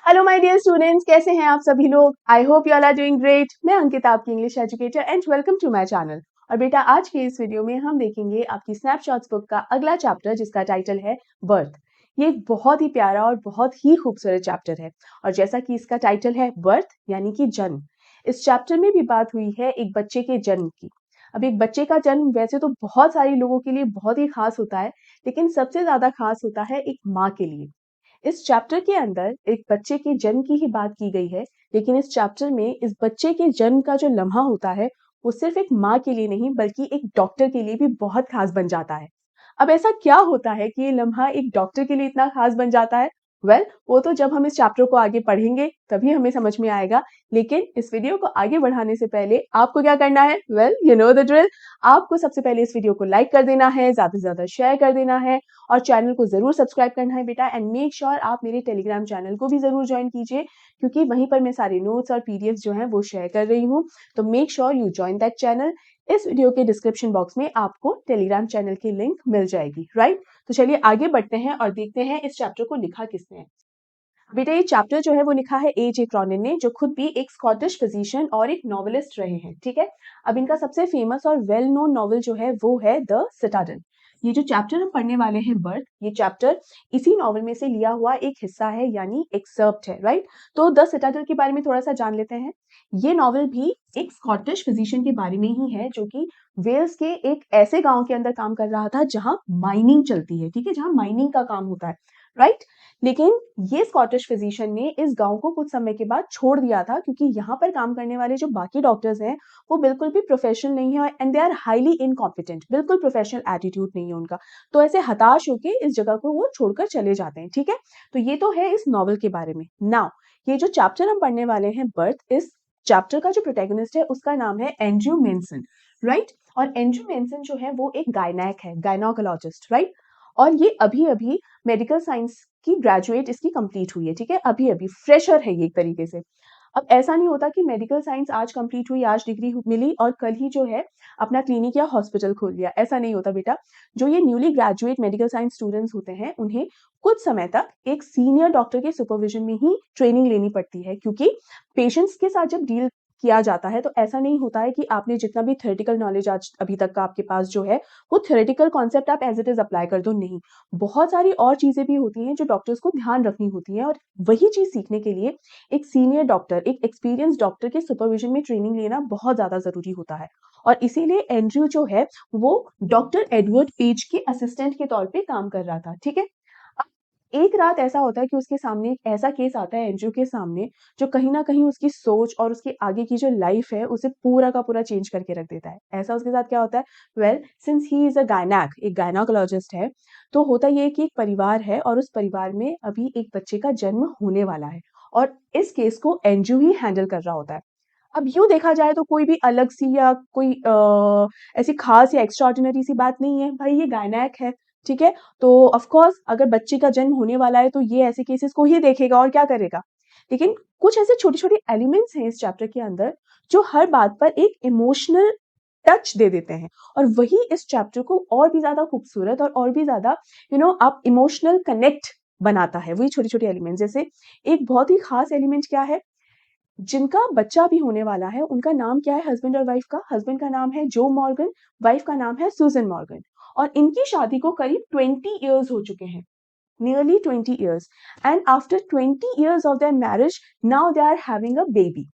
Hello my dear students, कैसे हैं आप सभी लोग। I hope you all are doing great. मैं अंकिता, आपकी English educator and welcome to my channel. और बेटा, आज के इस वीडियो में हम देखेंगे आपकी स्नैपशॉट्स बुक का अगला चैप्टर, जिसका टाइटल है बर्थ। ये एक बहुत ही प्यारा और बहुत ही खूबसूरत चैप्टर है। और जैसा कि इसका टाइटल है बर्थ यानी कि जन्म, इस चैप्टर में भी बात हुई है एक बच्चे के जन्म की। अब एक बच्चे का जन्म वैसे तो बहुत सारे लोगों के लिए बहुत ही खास होता है, लेकिन सबसे ज्यादा खास होता है एक माँ के लिए। इस चैप्टर के अंदर एक बच्चे के जन्म की ही बात की गई है, लेकिन इस चैप्टर में इस बच्चे के जन्म का जो लम्हा होता है, वो सिर्फ एक माँ के लिए नहीं बल्कि एक डॉक्टर के लिए भी बहुत खास बन जाता है। अब ऐसा क्या होता है कि ये लम्हा एक डॉक्टर के लिए इतना खास बन जाता है? वो तो जब हम इस चैप्टर को आगे पढ़ेंगे तभी हमें समझ में आएगा। लेकिन इस वीडियो को आगे बढ़ाने से पहले आपको क्या करना है? You know the drill. आपको सबसे पहले इस वीडियो को लाइक कर देना है, ज्यादा से ज्यादा शेयर कर देना है और चैनल को जरूर सब्सक्राइब करना है बेटा। एंड मेक श्योर आप मेरे टेलीग्राम चैनल को भी जरूर ज्वाइन कीजिए, क्योंकि वहीं पर मैं सारे नोट्स और पीडीएफ जो हैं वो शेयर कर रही हूँ। तो make sure you join that channel. इस वीडियो के डिस्क्रिप्शन बॉक्स में आपको टेलीग्राम चैनल की लिंक मिल जाएगी, राइट। तो चलिए आगे बढ़ते हैं और देखते हैं इस चैप्टर को लिखा किसने है। बेटा, ये चैप्टर जो है वो लिखा है A.J. क्रॉनिन ने, जो खुद भी एक स्कॉटिश फिजिशियन और एक नॉवेलिस्ट रहे हैं, ठीक है। अब इनका सबसे फेमस और वेल नोन नॉवल जो है वो है द सिटाडल। ये जो चैप्टर हम पढ़ने वाले हैं बर्थ, ये चैप्टर इसी नॉवल में से लिया हुआ एक हिस्सा है, यानी एक्सर्प्ट है, राइट। तो द सिटाडल के बारे में थोड़ा सा जान लेते हैं। ये नॉवल भी एक स्कॉटिश फिजिशियन के बारे में ही है, जो कि वेल्स के एक ऐसे गांव के अंदर काम कर रहा था जहां माइनिंग चलती है, ठीक है, जहां माइनिंग का काम होता है, राइट। लेकिन ये स्कॉटिश फिजिशियन ने इस गांव को कुछ समय के बाद छोड़ दिया था, क्योंकि यहाँ पर काम करने वाले जो बाकी डॉक्टर्स हैं वो बिल्कुल भी प्रोफेशनल नहीं है and they are highly incompetent. बिल्कुल प्रोफेशनल एटीट्यूड नहीं है उनका। तो ऐसे हताश होके इस जगह को वो छोड़कर चले जाते हैं, ठीक है। तो ये तो है इस नॉवल के बारे में। नाउ, ये जो चैप्टर हम पढ़ने वाले हैं बर्थ, इस चैप्टर का जो प्रोटैगनिस्ट है उसका नाम है एंड्रयू मेंसन, राइट। और एंड्रयू मेंसन जो है वो एक गायनैक है, गायनोकोलॉजिस्ट, राइट। और ये अभी अभी मेडिकल साइंस की ग्रेजुएट इसकी कंप्लीट हुई है, ठीक है। अभी अभी फ्रेशर है ये एक तरीके से। अब ऐसा नहीं होता कि मेडिकल साइंस आज कंप्लीट हुई, आज डिग्री मिली और कल ही जो है अपना क्लिनिक या हॉस्पिटल खोल लिया। ऐसा नहीं होता बेटा। जो ये newly graduate medical science students होते हैं, उन्हें कुछ समय तक एक सीनियर डॉक्टर के सुपरविजन में ही ट्रेनिंग लेनी पड़ती है, क्योंकि पेशेंट्स के साथ जब डील किया जाता है तो ऐसा नहीं होता है कि आपने जितना भी थ्योरेटिकल नॉलेज आज अभी तक का आपके पास जो है वो थ्योरेटिकल कॉन्सेप्ट आप एज इट इज अप्लाई कर दो, नहीं। बहुत सारी और चीजें भी होती हैं जो डॉक्टर्स को ध्यान रखनी होती हैं, और वही चीज सीखने के लिए एक सीनियर डॉक्टर, एक एक्सपीरियंस डॉक्टर के सुपरविजन में ट्रेनिंग लेना बहुत ज्यादा जरूरी होता है। और इसीलिए एंड्रयू जो है वो डॉक्टर एडवर्ड पेज के असिस्टेंट के तौर पे काम कर रहा था, ठीक है। एक रात ऐसा होता है कि उसके सामने एक ऐसा केस आता है एंड्रयू के सामने, जो कहीं ना कहीं उसकी सोच और उसकी आगे की जो लाइफ है उसे पूरा का पूरा चेंज करके रख देता है। ऐसा उसके साथ क्या होता है? सिंस ही इज अ गायनैक, एक गायनोकोलॉजिस्ट है, तो होता ये है कि एक परिवार है और उस परिवार में अभी एक बच्चे का जन्म होने वाला है, और इस केस को एंड्रयू ही हैंडल कर रहा होता है। अब यूं देखा जाए तो कोई भी अलग सी या कोई ऐसी खास या एक्स्ट्राऑर्डिनरी सी बात नहीं है, भाई ये गायनैक है, ठीक है। तो ऑफ कोर्स अगर बच्चे का जन्म होने वाला है तो ये ऐसे केसेस को ही देखेगा और क्या करेगा। लेकिन कुछ ऐसे छोटे छोटे एलिमेंट्स हैं इस चैप्टर के अंदर जो हर बात पर एक इमोशनल टच दे देते हैं, और वही इस चैप्टर को और भी ज्यादा खूबसूरत और भी ज्यादा आप इमोशनल कनेक्ट बनाता है। वही छोटे छोटे एलिमेंट, जैसे एक बहुत ही खास एलिमेंट क्या है, जिनका बच्चा भी होने वाला है उनका नाम क्या है, हस्बैंड और वाइफ का। हस्बैंड का नाम है जो मॉर्गन, वाइफ का नाम है सुजन मॉर्गन। और इनकी शादी को करीब 20 ईयर्स हो चुके हैं, nearly 20 years. And after 20 years of their marriage, now they are having a baby.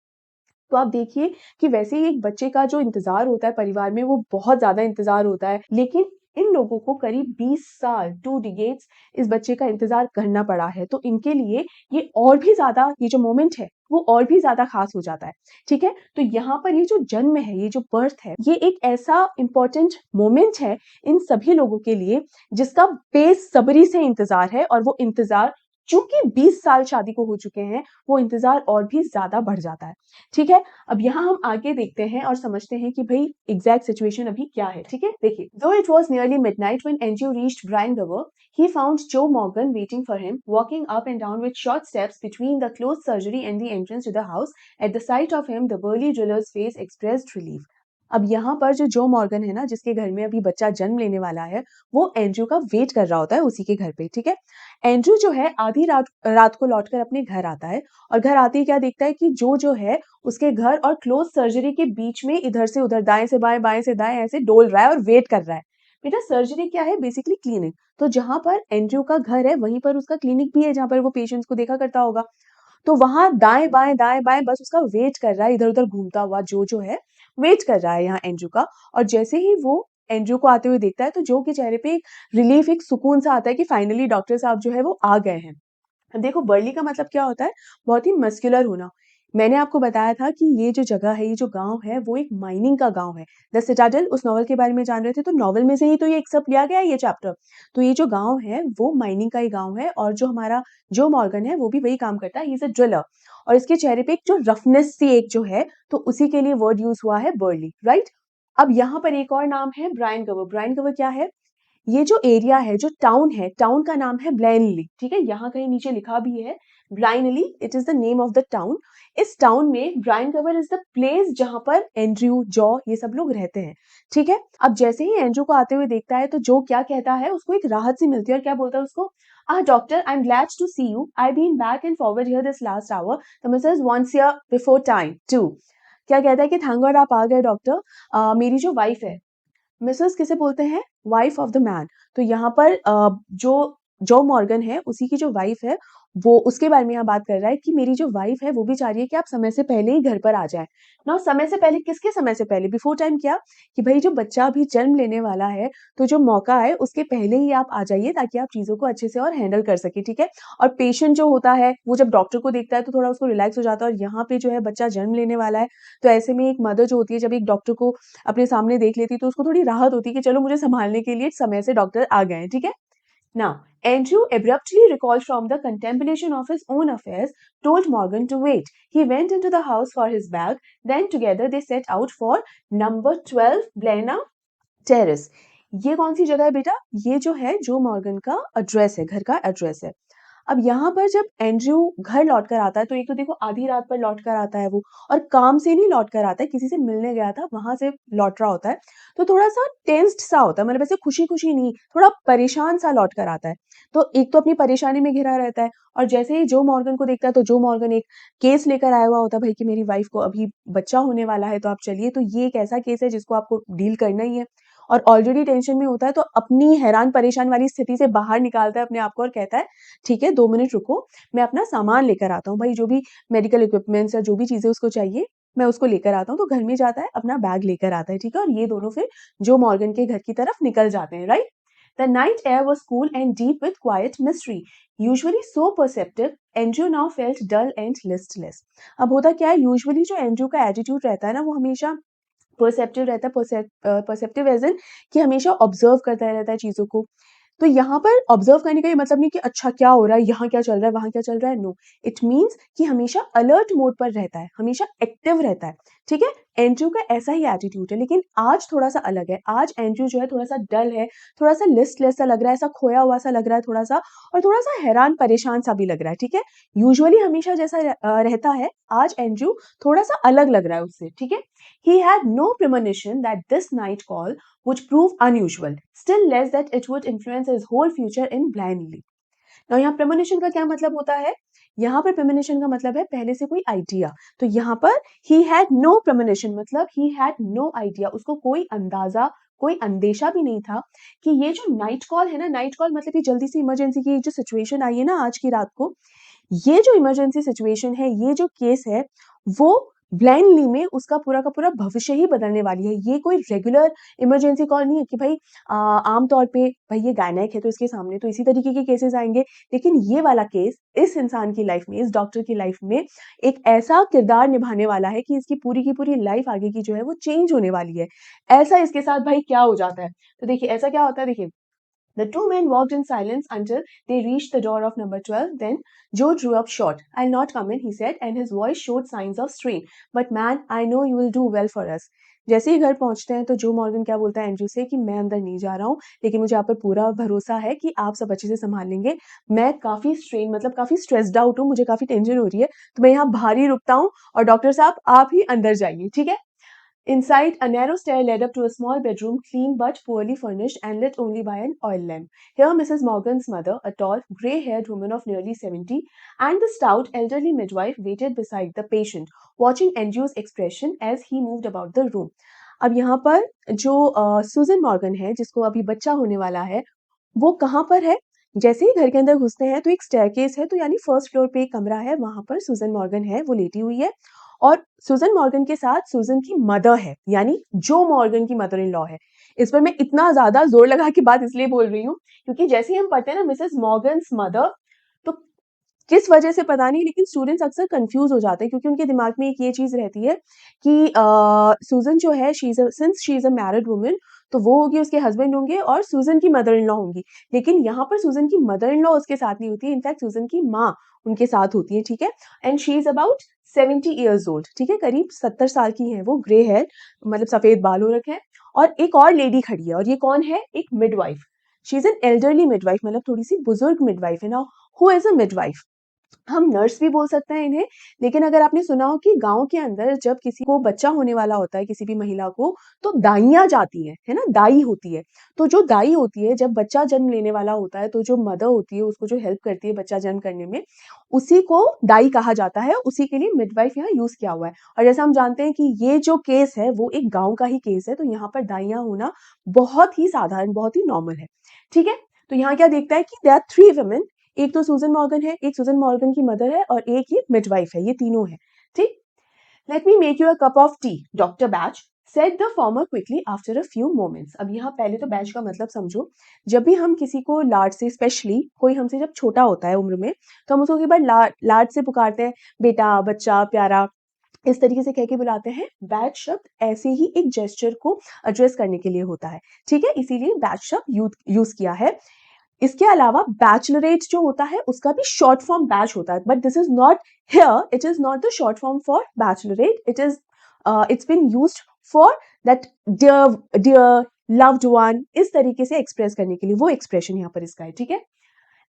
तो आप देखिए कि वैसे ही एक बच्चे का जो इंतजार होता है परिवार में, वो बहुत ज्यादा इंतजार होता है, लेकिन इन लोगों को करीब 20 साल, 2 डिकेड्स इस बच्चे का इंतजार करना पड़ा है। तो इनके लिए ये और भी ज्यादा, ये जो मोमेंट है वो और भी ज्यादा खास हो जाता है, ठीक है। तो यहाँ पर ये जो जन्म है, ये जो बर्थ है, ये एक ऐसा इंपॉर्टेंट मोमेंट है इन सभी लोगों के लिए, जिसका बेसब्री से इंतजार है। और वो इंतजार, चूंकि 20 साल शादी को हो चुके हैं, वो इंतजार और भी ज्यादा बढ़ जाता है, ठीक है। अब यहाँ हम आगे देखते हैं और समझते हैं कि भाई एग्जैक्ट सिचुएशन अभी क्या है, ठीक है। देखिए, though it was nearly midnight when Andrew reached Bryngower, he found Joe Morgan waiting for him, walking up and down with short steps between the closed surgery and the entrance to the house. At the sight of him, the burly driller's face expressed relief. अब यहाँ पर जो जो Morgan है ना, जिसके घर में अभी बच्चा जन्म लेने वाला है, वो एंड्रयू का वेट कर रहा होता है उसी के घर पे, ठीक है। एंड्रयू जो है आधी रात रात को लौटकर अपने घर आता है और घर आते ही क्या देखता है कि जो है उसके घर और क्लोज सर्जरी के बीच में इधर से उधर, दाएं से बाएं से दाएं ऐसे डोल रहा है और वेट कर रहा है। बेटा सर्जरी क्या है? Basically clinic. तो जहां पर एंड्रयू का घर है वहीं पर उसका क्लिनिक भी है, जहां पर वो पेशेंट्स को देखा करता होगा। तो वहां दाएं बाएं बस उसका वेट कर रहा है, इधर उधर घूमता हुआ जो है वेट कर रहा है यहाँ एंड्रयू का। और जैसे ही वो एंड्रयू को आते हुए देखता है तो जो के चेहरे पे एक रिलीफ, एक सुकून सा आता है कि फाइनली डॉक्टर साहब जो है वो आ गए हैं। देखो बर्ली का मतलब क्या होता है? बहुत ही मस्कुलर होना। मैंने आपको बताया था कि ये जो जगह है, ये जो गाँव है, वो एक माइनिंग का गाँव है। द सिटाडेल उस नॉवल के बारे में जान रहे थे, तो नॉवल में से ही तो ये एक्सेप्ट लिया गया है ये चैप्टर। तो ये जो गाँव है, वो माइनिंग का ही गाँव है और जो हमारा जो मॉर्गन है, वो भी वही काम करता है। ही इज़ अ ड्रिलर और इसके चेहरे पे एक जो रफनेस सी एक जो है, तो उसी के लिए वर्ड यूज़ हुआ है बर्ली, राइट? अब यहाँ पर एक और नाम है ब्रायन कवर। ब्रायन कवर क्या है? ये जो एरिया है, जो टाउन है, टाउन का नाम है ब्लैनली, ठीक है। यहाँ कहीं नीचे लिखा भी है Brinley, it is the name of the town. इस टाउन में Bryngower is the place जहां पर एंड्रयू, जॉ, ये सब लोग रहते हैं, ठीक है। अब जैसे ही एंड्रयू को आते हुए देखता है तो जो क्या कहता है, उसको एक राहत सी मिलती है और क्या बोलता है उसको, doctor, I am glad to see you, I been back and forward here this last hour, the missus wants here before time too. क्या कहता है कि थैंक गॉड आप आ गए डॉक्टर, मेरी जो वाइफ है, मिसेस किसे बोलते हैं? Wife of the man. तो यहाँ पर जो मॉर्गन है उसी की जो वाइफ है, वो उसके बारे में यहाँ बात कर रहा है कि मेरी जो वाइफ है वो भी चाह रही है कि आप समय से पहले ही घर पर आ जाएं। ना समय से पहले किसके समय से पहले? बिफोर टाइम क्या? कि भाई जो बच्चा अभी जन्म लेने वाला है, तो जो मौका है उसके पहले ही आप आ जाइए ताकि आप चीजों को अच्छे से और हैंडल कर सके, ठीक है। और पेशेंट जो होता है वो जब डॉक्टर को देखता है तो थोड़ा उसको रिलैक्स हो जाता है। और यहाँ पे जो है बच्चा जन्म लेने वाला है, तो ऐसे में एक मदर जो होती है जब एक डॉक्टर को अपने सामने देख लेती तो उसको थोड़ी राहत होती कि चलो मुझे संभालने के लिए समय से डॉक्टर आ गए हैं, ठीक है। Now, Andrew abruptly recalled from the contemplation of his own affairs, told Morgan to wait. He went into the house for his bag. Then together they set out for number 12 Blena Terrace. ये कौन सी जगह है बेटा? ये जो है जो Morgan का एड्रेस है, घर का एड्रेस है। अब यहाँ पर जब एंड्रयू घर लौट कर आता है, तो एक तो देखो आधी रात पर लौट कर आता है वो, और काम से नहीं लौट कर आता है, किसी से मिलने गया था वहां से लौट रहा होता है। तो थोड़ा सा टेंस्ड सा होता है, मतलब ऐसे खुशी खुशी नहीं, थोड़ा परेशान सा लौट कर आता है। तो एक तो अपनी परेशानी में घिरा रहता है, और जैसे ही जो मॉर्गन को देखता है तो जो मॉर्गन एक केस लेकर आया हुआ होता है, भाई कि मेरी वाइफ को अभी बच्चा होने वाला है तो आप चलिए। तो ये एक ऐसा केस है जिसको आपको डील करना ही है, और ऑलरेडी टेंशन में होता है, तो अपनी हैरान परेशान वाली स्थिति से बाहर निकालता है अपने आप को और कहता है ठीक है 2 मिनट रुको, मैं अपना सामान लेकर आता हूँ। भाई जो भी मेडिकल इक्विपमेंट्स या जो भी चीजें उसको चाहिए मैं उसको लेकर आता हूँ। तो घर में जाता है, अपना बैग लेकर आता है, ठीक है। और ये दोनों फिर जो मॉर्गन के घर की तरफ निकल जाते हैं, right. The night air was cool and deep with quiet mystery. Usually so perceptive, Andrew now felt dull and listless. अब होता क्या है, यूजुअली जो एंड्रयू का एटीट्यूड रहता है ना, वो हमेशा परसेप्टिव रहता है। परसेप्टिव एज इन कि हमेशा ऑब्जर्व करता रहता है चीजों को। तो यहाँ पर ऑब्जर्व करने का ये मतलब नहीं कि अच्छा क्या हो रहा है, यहाँ क्या चल रहा है, वहां क्या चल रहा है। नो, इट मीन्स कि हमेशा अलर्ट मोड पर रहता है, हमेशा एक्टिव रहता है, ठीक है। एंड्रयू का ऐसा ही एटीट्यूड है, लेकिन आज थोड़ा सा अलग है। आज एंड्रयू जो है थोड़ा सा डल है, थोड़ा सा लिस्टलेस सा लग रहा है, ऐसा खोया हुआ सा लग रहा है थोड़ा सा, और थोड़ा सा हैरान परेशान सा भी लग रहा है, ठीक है। यूजुअली हमेशा जैसा रहता है, आज एंड्रयू थोड़ा सा अलग लग रहा है उससे, ठीक है। He had no premonition that this night call would prove unusual, still less that it would influence his whole future in blindly. Now यहाँ premonition का क्या मतलब होता है? यहाँ पर premonition का मतलब है पहले से कोई आइडिया। तो यहाँ पर he had no premonition मतलब he had no idea, उसको कोई अंदाजा, कोई अंदेशा भी नहीं था कि ये जो नाइट कॉल है ना, नाइट कॉल मतलब कि जल्दी से इमरजेंसी की जो सिचुएशन आई है ना आज की रात को, ये जो इमरजेंसी सिचुएशन है, ये जो केस है, वो ब्लाइंडली में उसका पूरा का पूरा भविष्य ही बदलने वाली है। ये कोई रेगुलर इमरजेंसी कॉल नहीं है कि भाई आमतौर पे भाई ये गायनेक है तो इसके सामने तो इसी तरीके के केसेस आएंगे, लेकिन ये वाला केस इस इंसान की लाइफ में, इस डॉक्टर की लाइफ में एक ऐसा किरदार निभाने वाला है कि इसकी की पूरी लाइफ आगे की जो है वो चेंज होने वाली है। ऐसा इसके साथ भाई क्या हो जाता है, तो देखिए ऐसा क्या होता है। देखिए, the two men walked in silence until they reached the door of number 12. Then Joe drew up short. I'll not come in, he said, and his voice showed signs of strain. But man, I know you will do well for us. जैसे ही घर पहुंचते हैं तो जो Morgan क्या बोलता है Andrew से कि मैं अंदर नहीं जा रहा हूँ, लेकिन मुझे आप पर पूरा भरोसा है कि आप सब अच्छे से संभाल लेंगे। मैं काफी स्ट्रेन मतलब काफी स्ट्रेस्ड आउट हूँ, मुझे काफी टेंशन हो रही है, तो मैं यहाँ बाहर ही रुकता हूँ और डॉक्टर साहब आप ही अंदर जाइए, ठीक है। Inside, a narrow stair led up to a small bedroom, clean but poorly furnished and lit only by an oil lamp. Here, Mrs. Morgan's mother, a tall, grey-haired woman of nearly 70, and the stout, elderly midwife waited beside the patient, watching Andrew's expression as he moved about the room. अब यहाँ पर जो सुजन Morgan है, जिसको अभी बच्चा होने वाला है, वो कहाँ पर है? जैसे ही घर के अंदर घुसते हैं तो एक स्टेयरकेस है, तो यानी फर्स्ट फ्लोर पे एक कमरा है, वहां पर सुजन मॉर्गन है, वो लेटी हुई है और सुजन मॉर्गन के साथ सुजन की मदर है, यानी जो मॉर्गन की मदर इन लॉ है। इस पर मैं इतना ज्यादा जोर लगा के बात इसलिए बोल रही हूँ क्योंकि जैसे ही हम पढ़ते हैं ना मिसेस मॉर्गन्स मदर, तो किस वजह से पता नहीं लेकिन स्टूडेंट्स अक्सर कंफ्यूज हो जाते हैं क्योंकि उनके दिमाग में एक ये चीज रहती है कि सुजन जो है since she is a married woman, तो वो होगी उसके हस्बैंड होंगे और सुजन की मदर इन लॉ होंगी। लेकिन यहाँ पर सुजन की मदर इन लॉ उसके साथ नहीं होती है, इनफैक्ट सुजन की माँ उनके साथ होती है, ठीक है। And she is about 70 years old, ठीक है, करीब 70 साल की है वो, ग्रे है, मतलब सफेद बाल हो रखे हैं। और एक और लेडी खड़ी है और ये कौन है? एक midwife. She is an elderly midwife, मतलब थोड़ी सी बुजुर्ग मिडवाइफ है ना। Who is a midwife? हम नर्स भी बोल सकते हैं इन्हें, लेकिन अगर आपने सुना हो कि गांव के अंदर जब किसी को बच्चा होने वाला होता है, किसी भी महिला को, तो दाइयां जाती हैं, है ना, दाई होती है। तो जो दाई होती है जब बच्चा जन्म लेने वाला होता है, तो जो मदर होती है उसको जो हेल्प करती है बच्चा जन्म करने में, उसी को दाई कहा जाता है। उसी के लिए मिडवाइफ यहाँ यूज किया हुआ है। और जैसा हम जानते हैं कि ये जो केस है वो एक गाँव का ही केस है, तो यहाँ पर दाइयां होना बहुत ही साधारण, बहुत ही नॉर्मल है, ठीक है। तो यहाँ क्या देखता है कि देयर आर 3 वुमेन, एक तो सुजन मॉर्गन है, एक सुजन मॉर्गन की मदर है और एक ये मिडवाइफ है, ये तीनों है, ठीक। Let me make you a cup of T, doctor batch said the former quickly after a few moments. अब यहाँ पहले तो बैच का मतलब समझो। जब भी हम किसी को लाड से, स्पेशली कोई हमसे जब छोटा होता है उम्र में, तो हम उसको कई बार लाड से पुकारते हैं, बेटा, बच्चा, प्यारा, इस तरीके से कह के बुलाते हैं। बैच शब्द ऐसे ही एक जेस्चर को एड्रेस करने के लिए होता है, ठीक है, इसीलिए बैच शब्द यूज किया है। इसके अलावा बैचलरेट जो होता है उसका भी शॉर्ट फॉर्म बैच होता है, but this is not here, it is not the short form for bachelorette, it's been used for that dear dear loved one, इस तरीके से एक्सप्रेस करने के लिए वो एक्सप्रेशन यहाँ पर इसका है, ठीक है।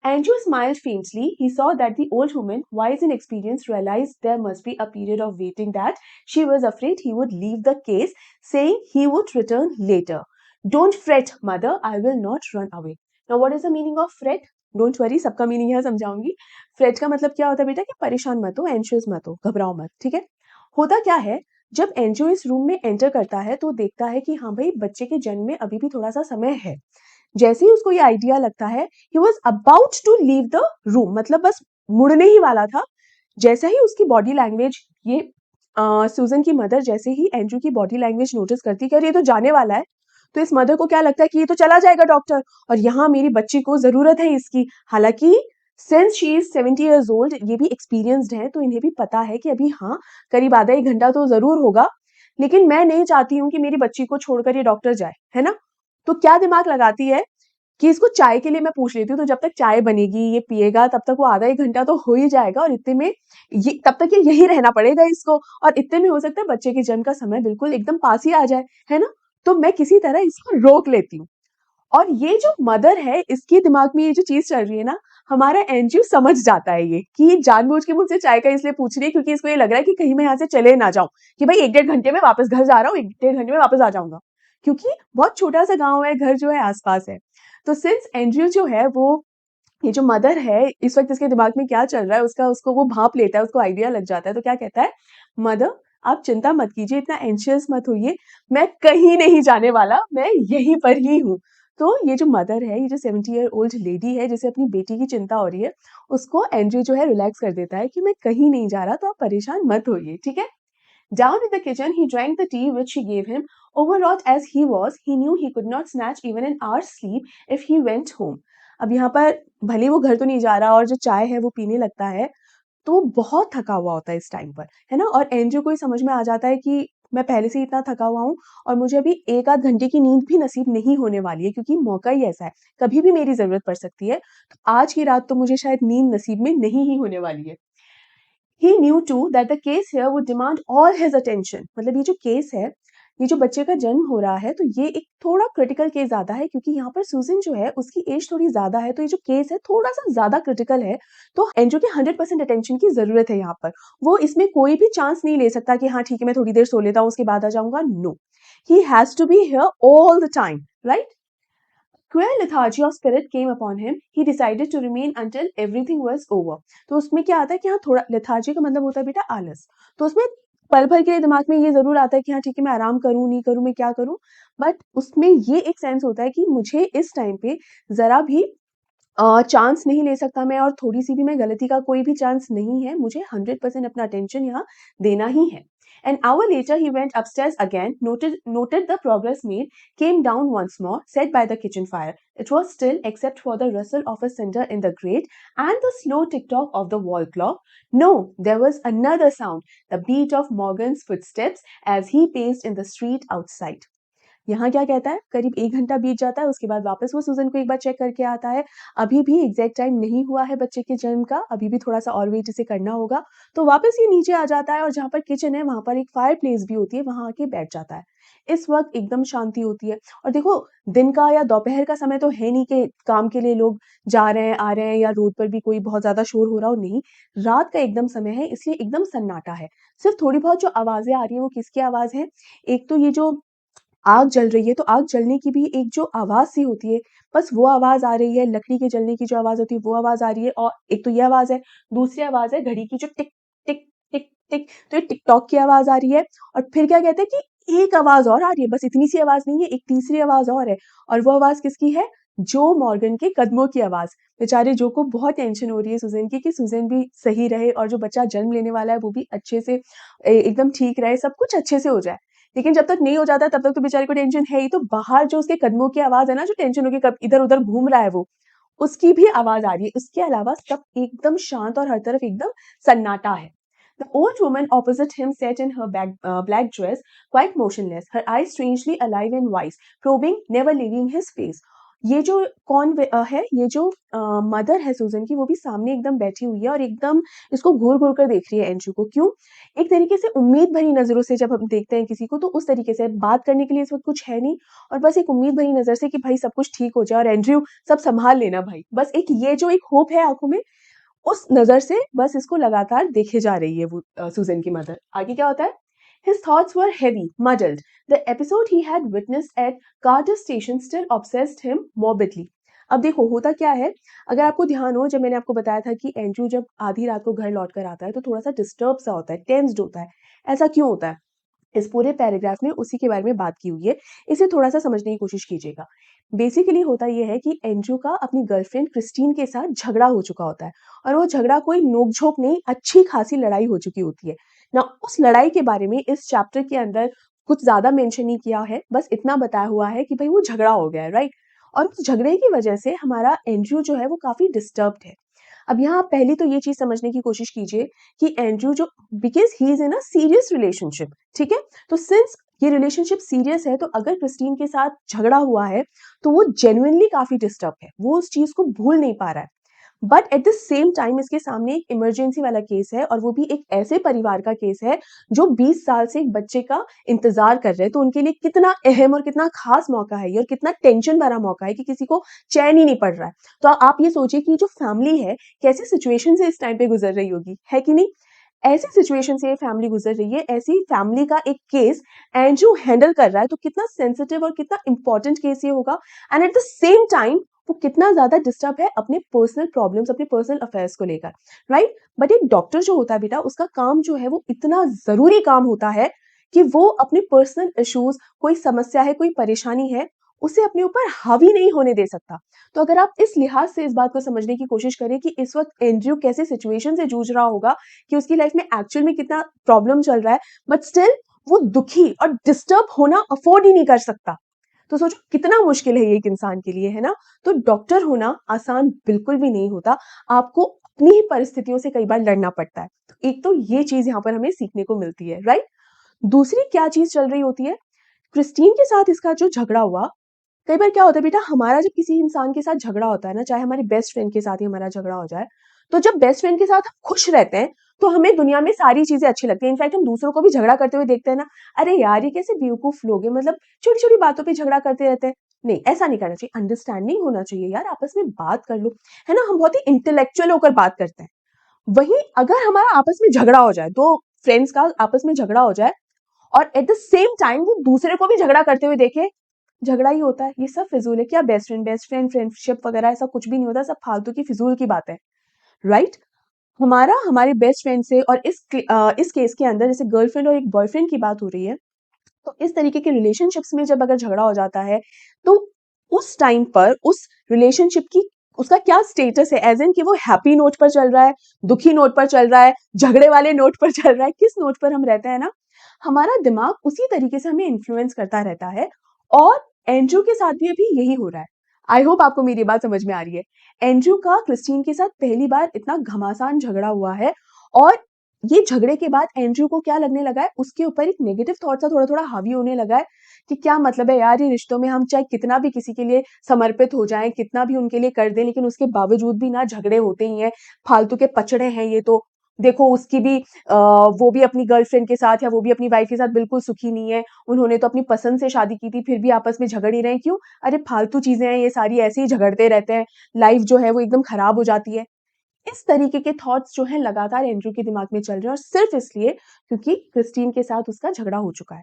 Andrew smiled faintly. He saw that the old woman, wise in experience, realized there must be a period of waiting, that she was afraid he would leave the case, saying he would return later. Don't fret, mother, I will not run away. Now, what is the meaning of fret? Don't worry, सबका meaning यहाँ समझाऊंगी। Freight का मतलब क्या होता है बेटा? कि परेशान मत हो, एंशियस मत हो, घबराओ मत, ठीक है। होता क्या है, जब एंड्रू इस रूम में एंटर करता है तो देखता है कि हाँ भाई, बच्चे के जन्म में अभी भी थोड़ा सा समय है। जैसे ही उसको ये आइडिया लगता है, he was about to leave the room, मतलब बस मुड़ने ही वाला था। जैसे ही उसकी बॉडी लैंग्वेज, ये सुजन की मदर जैसे ही एंड्रू की बॉडी लैंग्वेज नोटिस करती कि अरे ये तो जाने वाला है, तो इस मदर को क्या लगता है कि ये तो चला जाएगा डॉक्टर, और यहाँ मेरी बच्ची को जरूरत है इसकी। हालांकि since she is 70 years old, ये भी एक्सपीरियंस्ड है, तो इन्हें भी पता है कि अभी हाँ करीब आधा एक घंटा तो जरूर होगा, लेकिन मैं नहीं चाहती हूँ कि मेरी बच्ची को छोड़कर ये डॉक्टर जाए, है ना। तो क्या दिमाग लगाती है कि इसको चाय के लिए मैं पूछ लेती हूँ, तो जब तक चाय बनेगी, ये पिएगा, तब तक वो आधा एक घंटा तो हो ही जाएगा, और इतने में ये तब तक ये यही रहना पड़ेगा इसको, और इतने में हो सकता है बच्चे के जन्म का समय बिल्कुल एकदम पास ही आ जाए, है ना। तो मैं किसी तरह इसको रोक लेती हूँ। और ये जो मदर है, इसके दिमाग में ये जो चीज चल रही है ना, हमारा एनजीओ समझ जाता है ये कि जानबूझ के मुझसे चाय का इसलिए पूछ रही है क्योंकि इसको ये लग रहा है कि कहीं मैं यहाँ से चले ना जाऊं, कि भाई एक 1.5 घंटे में वापस घर जा रहा हूँ, 1-1.5 घंटे में वापस आ जाऊंगा, क्योंकि बहुत छोटा सा गांव है, घर जो है आसपास है। तो सिंस एंड्रयू जो है वो, ये जो मदर है, इस वक्त इसके दिमाग में क्या चल रहा है उसका, उसको वो भांप लेता है, उसको आइडिया लग जाता है, तो क्या कहता है, मदर आप चिंता मत कीजिए, इतना एंशियस मत होइए, मैं कहीं नहीं जाने वाला, मैं यहीं पर ही हूँ। तो ये जो मदर है, ये जो 70 ईयर ओल्ड लेडी है जिसे अपनी बेटी की चिंता हो रही है, उसको एंड्रयू जो है रिलैक्स कर देता है कि मैं कहीं नहीं जा रहा, तो आप परेशान मत होइए, ठीक है। Down in the kitchen, he drank the tea which she gave him. Overwrought as he was, he knew he could not snatch even an hour's sleep if he went home. अब यहाँ पर भले वो घर तो नहीं जा रहा और जो चाय है वो पीने लगता है, तो वो बहुत थका हुआ होता है इस टाइम पर, है ना। और एंड्रयू को ही समझ में आ जाता है कि मैं पहले से ही इतना थका हुआ हूँ और मुझे अभी 1-8 घंटे की नींद भी नसीब नहीं होने वाली है, क्योंकि मौका ही ऐसा है, कभी भी मेरी जरूरत पड़ सकती है। तो आज की रात तो मुझे शायद नींद नसीब में नहीं ही होने वाली है। He knew too that the case here would demand all his attention. मतलब ये जो केस है, ये जो बच्चे का जन्म हो रहा है तो ये एक थोड़ा क्रिटिकल केस ज़्यादा है, क्योंकि यहाँ पर सुज़न जो है उसकी एज थोड़ी ज़्यादा है, तो ये जो केस है थोड़ा-सा ज़्यादा क्रिटिकल है। तो एंड्रू के 100% अटेंशन की ज़रूरत है यहाँ पर। वो इसमें कोई भी चांस नहीं ले सकता कि हाँ ठीक है, मैं थोड़ी देर सो लेता हूँ उसके बाद आ जाऊँगा, no. He has to be here all the time, right? Queer lethargy of spirit came upon him. He decided to remain until everything was over. तो उसमें क्या आता है कि हाँ थोड़ा लेथार्जी का मतलब होता है बेटा आलस। तो उसमें पल भर के लिए दिमाग में ये ज़रूर आता है कि हाँ ठीक है, मैं आराम करूँ, नहीं करूँ, मैं क्या करूँ? बट उसमें ये एक सेंस होता है कि मुझे इस टाइम पे ज़रा भी चांस नहीं ले सकता मैं, और थोड़ी-सी भी मैं गलती का कोई भी चांस नहीं है, मुझे 100% अपना अटेंशन यहाँ देना ही है। An hour later he went upstairs again, noted the progress made, came down once more, sat by the kitchen fire. It was still except for the rustle of a cinder in the grate and the slow tick-tock of the wall clock. No, there was another sound, the beat of Morgan's footsteps as he paced in the street outside. यहाँ क्या कहता है, करीब 1 घंटा बीत जाता है, उसके बाद वापस वो सुज़न को एक बार चेक करके आता है। अभी भी एग्ज़ैक्ट टाइम नहीं हुआ है बच्चे के जन्म का, अभी भी थोड़ा-सा और वेट इसे करना होगा। तो वापस ये नीचे आ जाता है और जहाँ पर किचन है, वहाँ पर एक फायर प्लेस भी होती है, वहाँ आके बैठ जाता है। इस वक़्त एकदम शांति होती है, और देखो दिन का या दोपहर का समय तो है नहीं कि काम के लिए लोग जा रहे हैं, आ रहे हैं, या रोड पर भी कोई बहुत ज़्यादा शोर हो रहा हो, नहीं। रात का एकदम समय है, इसलिए एकदम सन्नाटा है। सिर्फ़ थोड़ी बहुत जो आवाज़ें आ रही हैं, वो किसकी आवाज़ है? एक तो ये जो आग जल रही है, तो आग जलने की भी एक जो आवाज़ सी होती है, बस वो आवाज़ आ रही है, लकड़ी के जलने की जो आवाज़ होती है, वो आवाज़ आ रही है, और एक तो ये आवाज़ है, दूसरी आवाज़ है घड़ी की जो टिक, टिक, टिक, टिक, तो ये टिक-टॉक की आवाज़ आ रही है, और फिर क्या कहते हैं कि एक आवाज़ और आ रही है, बस इतनी सी आवाज़ नहीं है, एक तीसरी आवाज़ और है, और वो आवाज़ किसकी है? जो मॉर्गन के कदमों की आवाज़। बेचारे जो को बहुत टेंशन हो रही है सुज़ैन की, कि सुज़ैन भी सही रहे और जो बच्चा जन्म लेने वाला है, वो भी अच्छे से एकदम ठीक रहे, सब कुछ अच्छे से हो जाए। लेकिन जब तक नहीं हो जाता तब तक तो बेचारे को टेंशन है ही, तो बाहर जो उसके कदमों की आवाज़ है ना, जो टेंशन हो के कब इधर-उधर घूम रहा है वो, उसकी भी आवाज़ आ रही है। उसके अलावा सब एकदम शांत और हर तरफ एकदम सन्नाटा है। The old woman opposite him sat in her black dress, quite motionless, her eyes strangely alive and wise, probing, never leaving his face. ये जो है, ये जो मदर है सुज़न की, वो भी सामने एकदम बैठी हुई है और एकदम इसको घूर-घूर कर देख रही है एंड्रू को। क्यों? एक तरीके से उम्मीद भरी नज़रों से जब हम देखते हैं किसी को, तो उस तरीके से बात करने के लिए इस वक़्त कुछ है नहीं, और बस एक उम्मीद भरी नज़र से कि भाई सब कुछ ठीक हो जाए, और एंड्रयू सब सँभाल लेना भाई। बस एक ये जो एक होप है आँखों में, उस नज़र से बस इसको लगातार देखे जा रही है वो सुज़न की मदर। आगे क्या होता है? His thoughts were heavy, muddled. The episode he had witnessed at Carter Station still obsessed him morbidly. अब देखो होता क्या है, अगर आपको ध्यान हो, जब मैंने आपको बताया था कि एंड्रू जब आधी रात को घर लौट कर आता है, तो थोड़ा-सा डिस्टर्ब सा होता है, टेंस्ड होता है। ऐसा क्यों होता है? इस पूरे पैराग्राफ में उसी के बारे में बात की हुई है। इसे थोड़ा-सा समझने की कोशिश कीजिएगा। बेसिकली होता ये है कि एंड्रू का अपनी गर्लफ्रेंड क्रिस्टीन के साथ झगड़ा हो चुका होता है, और वो झगड़ा कोई नोक-झोंक नहीं, अच्छी-खासी लड़ाई हो चुकी होती है। ना उस लड़ाई के बारे में इस चैप्टर के अंदर कुछ ज़्यादा मेंशन नहीं किया है, बस इतना बताया हुआ है कि भई वो झगड़ा हो गया है, राइट? और उस झगड़े की वजह से हमारा एंड्रू जो है वो काफ़ी डिस्टर्ब्ड है। अब यहाँ आप पहले तो ये चीज़ समझने की कोशिश कीजिए कि एंड्रू जो, because he is in a serious relationship, ठीक है? तो सिंस ये रिलेशनशिप सीरियस है, तो अगर क्रिस्टीन के साथ झगड़ा हुआ है, तो वो जेन्युइनली काफ़ी डिस्टर्ब है। वो उस चीज़ को भूल नहीं पा रहा है। But at the same time इसके सामने एक इमरजेंसी वाला केस है, और वो भी एक ऐसे परिवार का केस है जो 20 साल से एक बच्चे का इंतज़ार कर रहे हैं। तो उनके लिए कितना अहम और कितना ख़ास मौका है ये, और कितना टेंशन भरा मौका है कि किसी को चैन ही नहीं पड़ रहा है। तो आप ये सोचिए कि जो फैमिली है, कैसी सिचुएशन से इस टाइम पे गुज़र रही होगी, है कि नहीं? ऐसी सिचुएशन से ये फैमिली गुज़र रही है, ऐसी फैमिली का एक केस एंड्रू हैंडल कर रहा है, तो कितना सेंसिटिव और कितना इम्पोर्टेंट केस ये होगा, and at the same time वो कितना ज़्यादा डिस्टर्ब है अपने पर्सनल प्रॉब्लम्स, अपने पर्सनल अफेयर्स को लेकर, राइट? बट एक डॉक्टर जो होता है बेटा, उसका काम जो है वो इतना ज़रूरी काम होता है कि वो अपने पर्सनल इश्यूज़, कोई समस्या है, कोई परेशानी है, उसे अपने ऊपर हावी नहीं होने दे सकता। तो अगर आप इस लिहाज से इस बात को समझने की कोशिश करें कि इस वक़्त एंड्रयू कैसे सिचुएशन से जूझ रहा होगा, कि उसकी लाइफ में एक्चुअल में कितना प्रॉब्लम चल रहा है, बट स्टिल वो दुखी और डिस्टर्ब होना अफोर्ड ही नहीं कर सकता। तो सोचो कितना मुश्किल है ये एक इंसान के लिए, है ना? तो डॉक्टर होना आसान बिल्कुल भी नहीं होता। आपको अपनी ही परिस्थितियों से कई बार लड़ना पड़ता है। तो एक तो ये चीज़ यहाँ पर हमें सीखने को मिलती है, राइट? दूसरी क्या चीज़ चल रही होती है, क्रिस्टीन के साथ इसका जो झगड़ा हुआ, कई बार क्या होता है बेटा, हमारा जब किसी इंसान के साथ झगड़ा होता है ना, चाहे हमारे बेस्ट फ्रेंड के साथ ही हमारा झगड़ा हो जाए, तो जब बेस्ट फ्रेंड के साथ हम खुश रहते हैं, तो हमें दुनिया में सारी चीजें अच्छी लगती है। इनफैक्ट हम दूसरों को भी झगड़ा करते हुए देखते हैं ना, अरे यार ये कैसे बेवकूफ लोग हैं, मतलब छोटी छोटी बातों पे झगड़ा करते रहते हैं। नहीं, ऐसा नहीं करना चाहिए, अंडरस्टैंडिंग होना चाहिए यार, आपस में बात कर लो, है ना। हम बहुत ही इंटेलेक्चुअल होकर बात करते हैं। वहीं अगर हमारा आपस में झगड़ा हो जाए, दो फ्रेंड्स का आपस में झगड़ा हो जाए और एट द सेम टाइम वो दूसरे को भी झगड़ा करते हुए देखे, झगड़ा ही होता है, ये सब फिजूल है। क्या बेस्ट फ्रेंड फ्रेंडशिप वगैरह ऐसा कुछ भी नहीं होता, सब फालतू की फिजूल की बात है, राइट। हमारा हमारे बेस्ट फ्रेंड से, और इस केस के अंदर जैसे गर्लफ्रेंड और एक बॉयफ्रेंड की बात हो रही है, तो इस तरीके के रिलेशनशिप्स में जब अगर झगड़ा हो जाता है, तो उस टाइम पर उस रिलेशनशिप की उसका क्या स्टेटस है, एज इन कि वो हैप्पी नोट पर चल रहा है, दुखी नोट पर चल रहा है, झगड़े वाले नोट पर चल रहा है, किस नोट पर हम रहते हैं ना, हमारा दिमाग उसी तरीके से हमें इन्फ्लुएंस करता रहता है। और एंड्रू के साथ भी अभी यही हो रहा है। आई होप आपको मेरी बात समझ में आ रही है। एंड्रू का क्रिस्टीन के साथ पहली बार इतना घमासान झगड़ा हुआ है, और ये झगड़े के बाद एंड्रू को क्या लगने लगा है, उसके ऊपर एक नेगेटिव थॉट सा थोड़ा थोड़ा हावी होने लगा है कि क्या मतलब है यार, ये रिश्तों में हम चाहे कितना भी किसी के लिए समर्पित हो जाएं, कितना भी उनके लिए कर दें, लेकिन उसके बावजूद भी ना झगड़े होते ही हैं, फालतू के पचड़े हैं ये तो। देखो उसकी भी वो भी अपनी गर्लफ्रेंड के साथ या वो भी अपनी वाइफ के साथ बिल्कुल सुखी नहीं है, उन्होंने तो अपनी पसंद से शादी की थी, फिर भी आपस में झगड़ ही रहे हैं, क्यों? अरे फालतू चीजें हैं ये सारी, ऐसे ही झगड़ते रहते हैं, लाइफ जो है वो एकदम खराब हो जाती है। इस तरीके के थॉट्स जो है लगातार एंड्रू के दिमाग में चल रहे हैं, और सिर्फ इसलिए क्योंकि क्रिस्टीन के साथ उसका झगड़ा हो चुका है।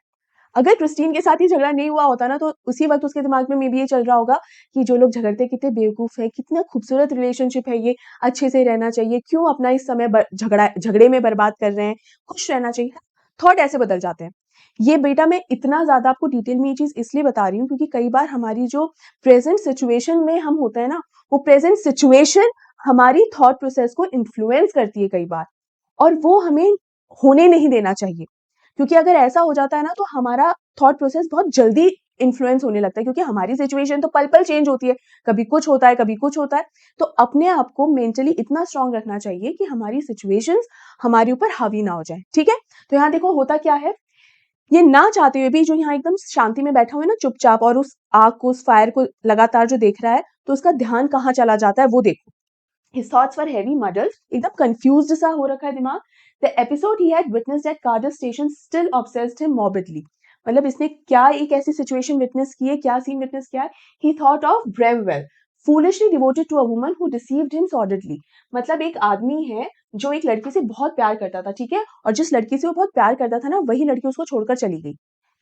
अगर क्रिस्टीन के साथ ही झगड़ा नहीं हुआ होता ना, तो उसी वक्त उसके दिमाग में मे बी ये चल रहा होगा कि जो लोग झगड़ते कितने बेवकूफ है, कितना खूबसूरत रिलेशनशिप है ये, अच्छे से रहना चाहिए, क्यों अपना इस समय झगड़े में बर्बाद कर रहे हैं, खुश रहना चाहिए। थॉट ऐसे बदल जाते हैं। ये बेटा मैं इतना ज्यादा आपको डिटेल में ये चीज इसलिए बता रही हूँ क्योंकि कई बार हमारी जो प्रेजेंट सिचुएशन में हम होते हैं ना, वो प्रेजेंट सिचुएशन हमारी थॉट प्रोसेस को इन्फ्लुएंस करती है कई बार, और वो हमें होने नहीं देना चाहिए। क्योंकि अगर ऐसा हो जाता है ना, तो हमारा थॉट प्रोसेस बहुत जल्दी इन्फ्लुएंस होने लगता है, क्योंकि हमारी सिचुएशन तो पल पल चेंज होती है, कभी कुछ होता है कभी कुछ होता है। तो अपने आप को मेंटली इतना स्ट्रांग रखना चाहिए कि हमारी सिचुएशंस हमारे ऊपर हावी ना हो जाए, ठीक है। तो यहाँ देखो होता क्या है, ये ना चाहते हुए भी जो यहाँ एकदम शांति में बैठा हुआ है ना चुपचाप, और उस आग को, उस फायर को लगातार जो देख रहा है, तो उसका ध्यान कहाँ चला जाता है वो देखो। His thoughts were heavy, muddled, एकदम confused सा हो रखा है दिमाग। The episode he had witnessed at Cardiff station still obsessed him morbidly. मतलब इसने क्या एक ऐसी सिचुएशन विटनेस की है, क्या सीन विटनेस किया है। He thought of Bramwell, foolishly devoted to a woman who deceived him sordidly. मतलब एक आदमी है जो एक लड़की से बहुत प्यार करता था, ठीक है, और जिस लड़की से वो बहुत प्यार करता था ना, वही लड़की उसको छोड़कर चली गई।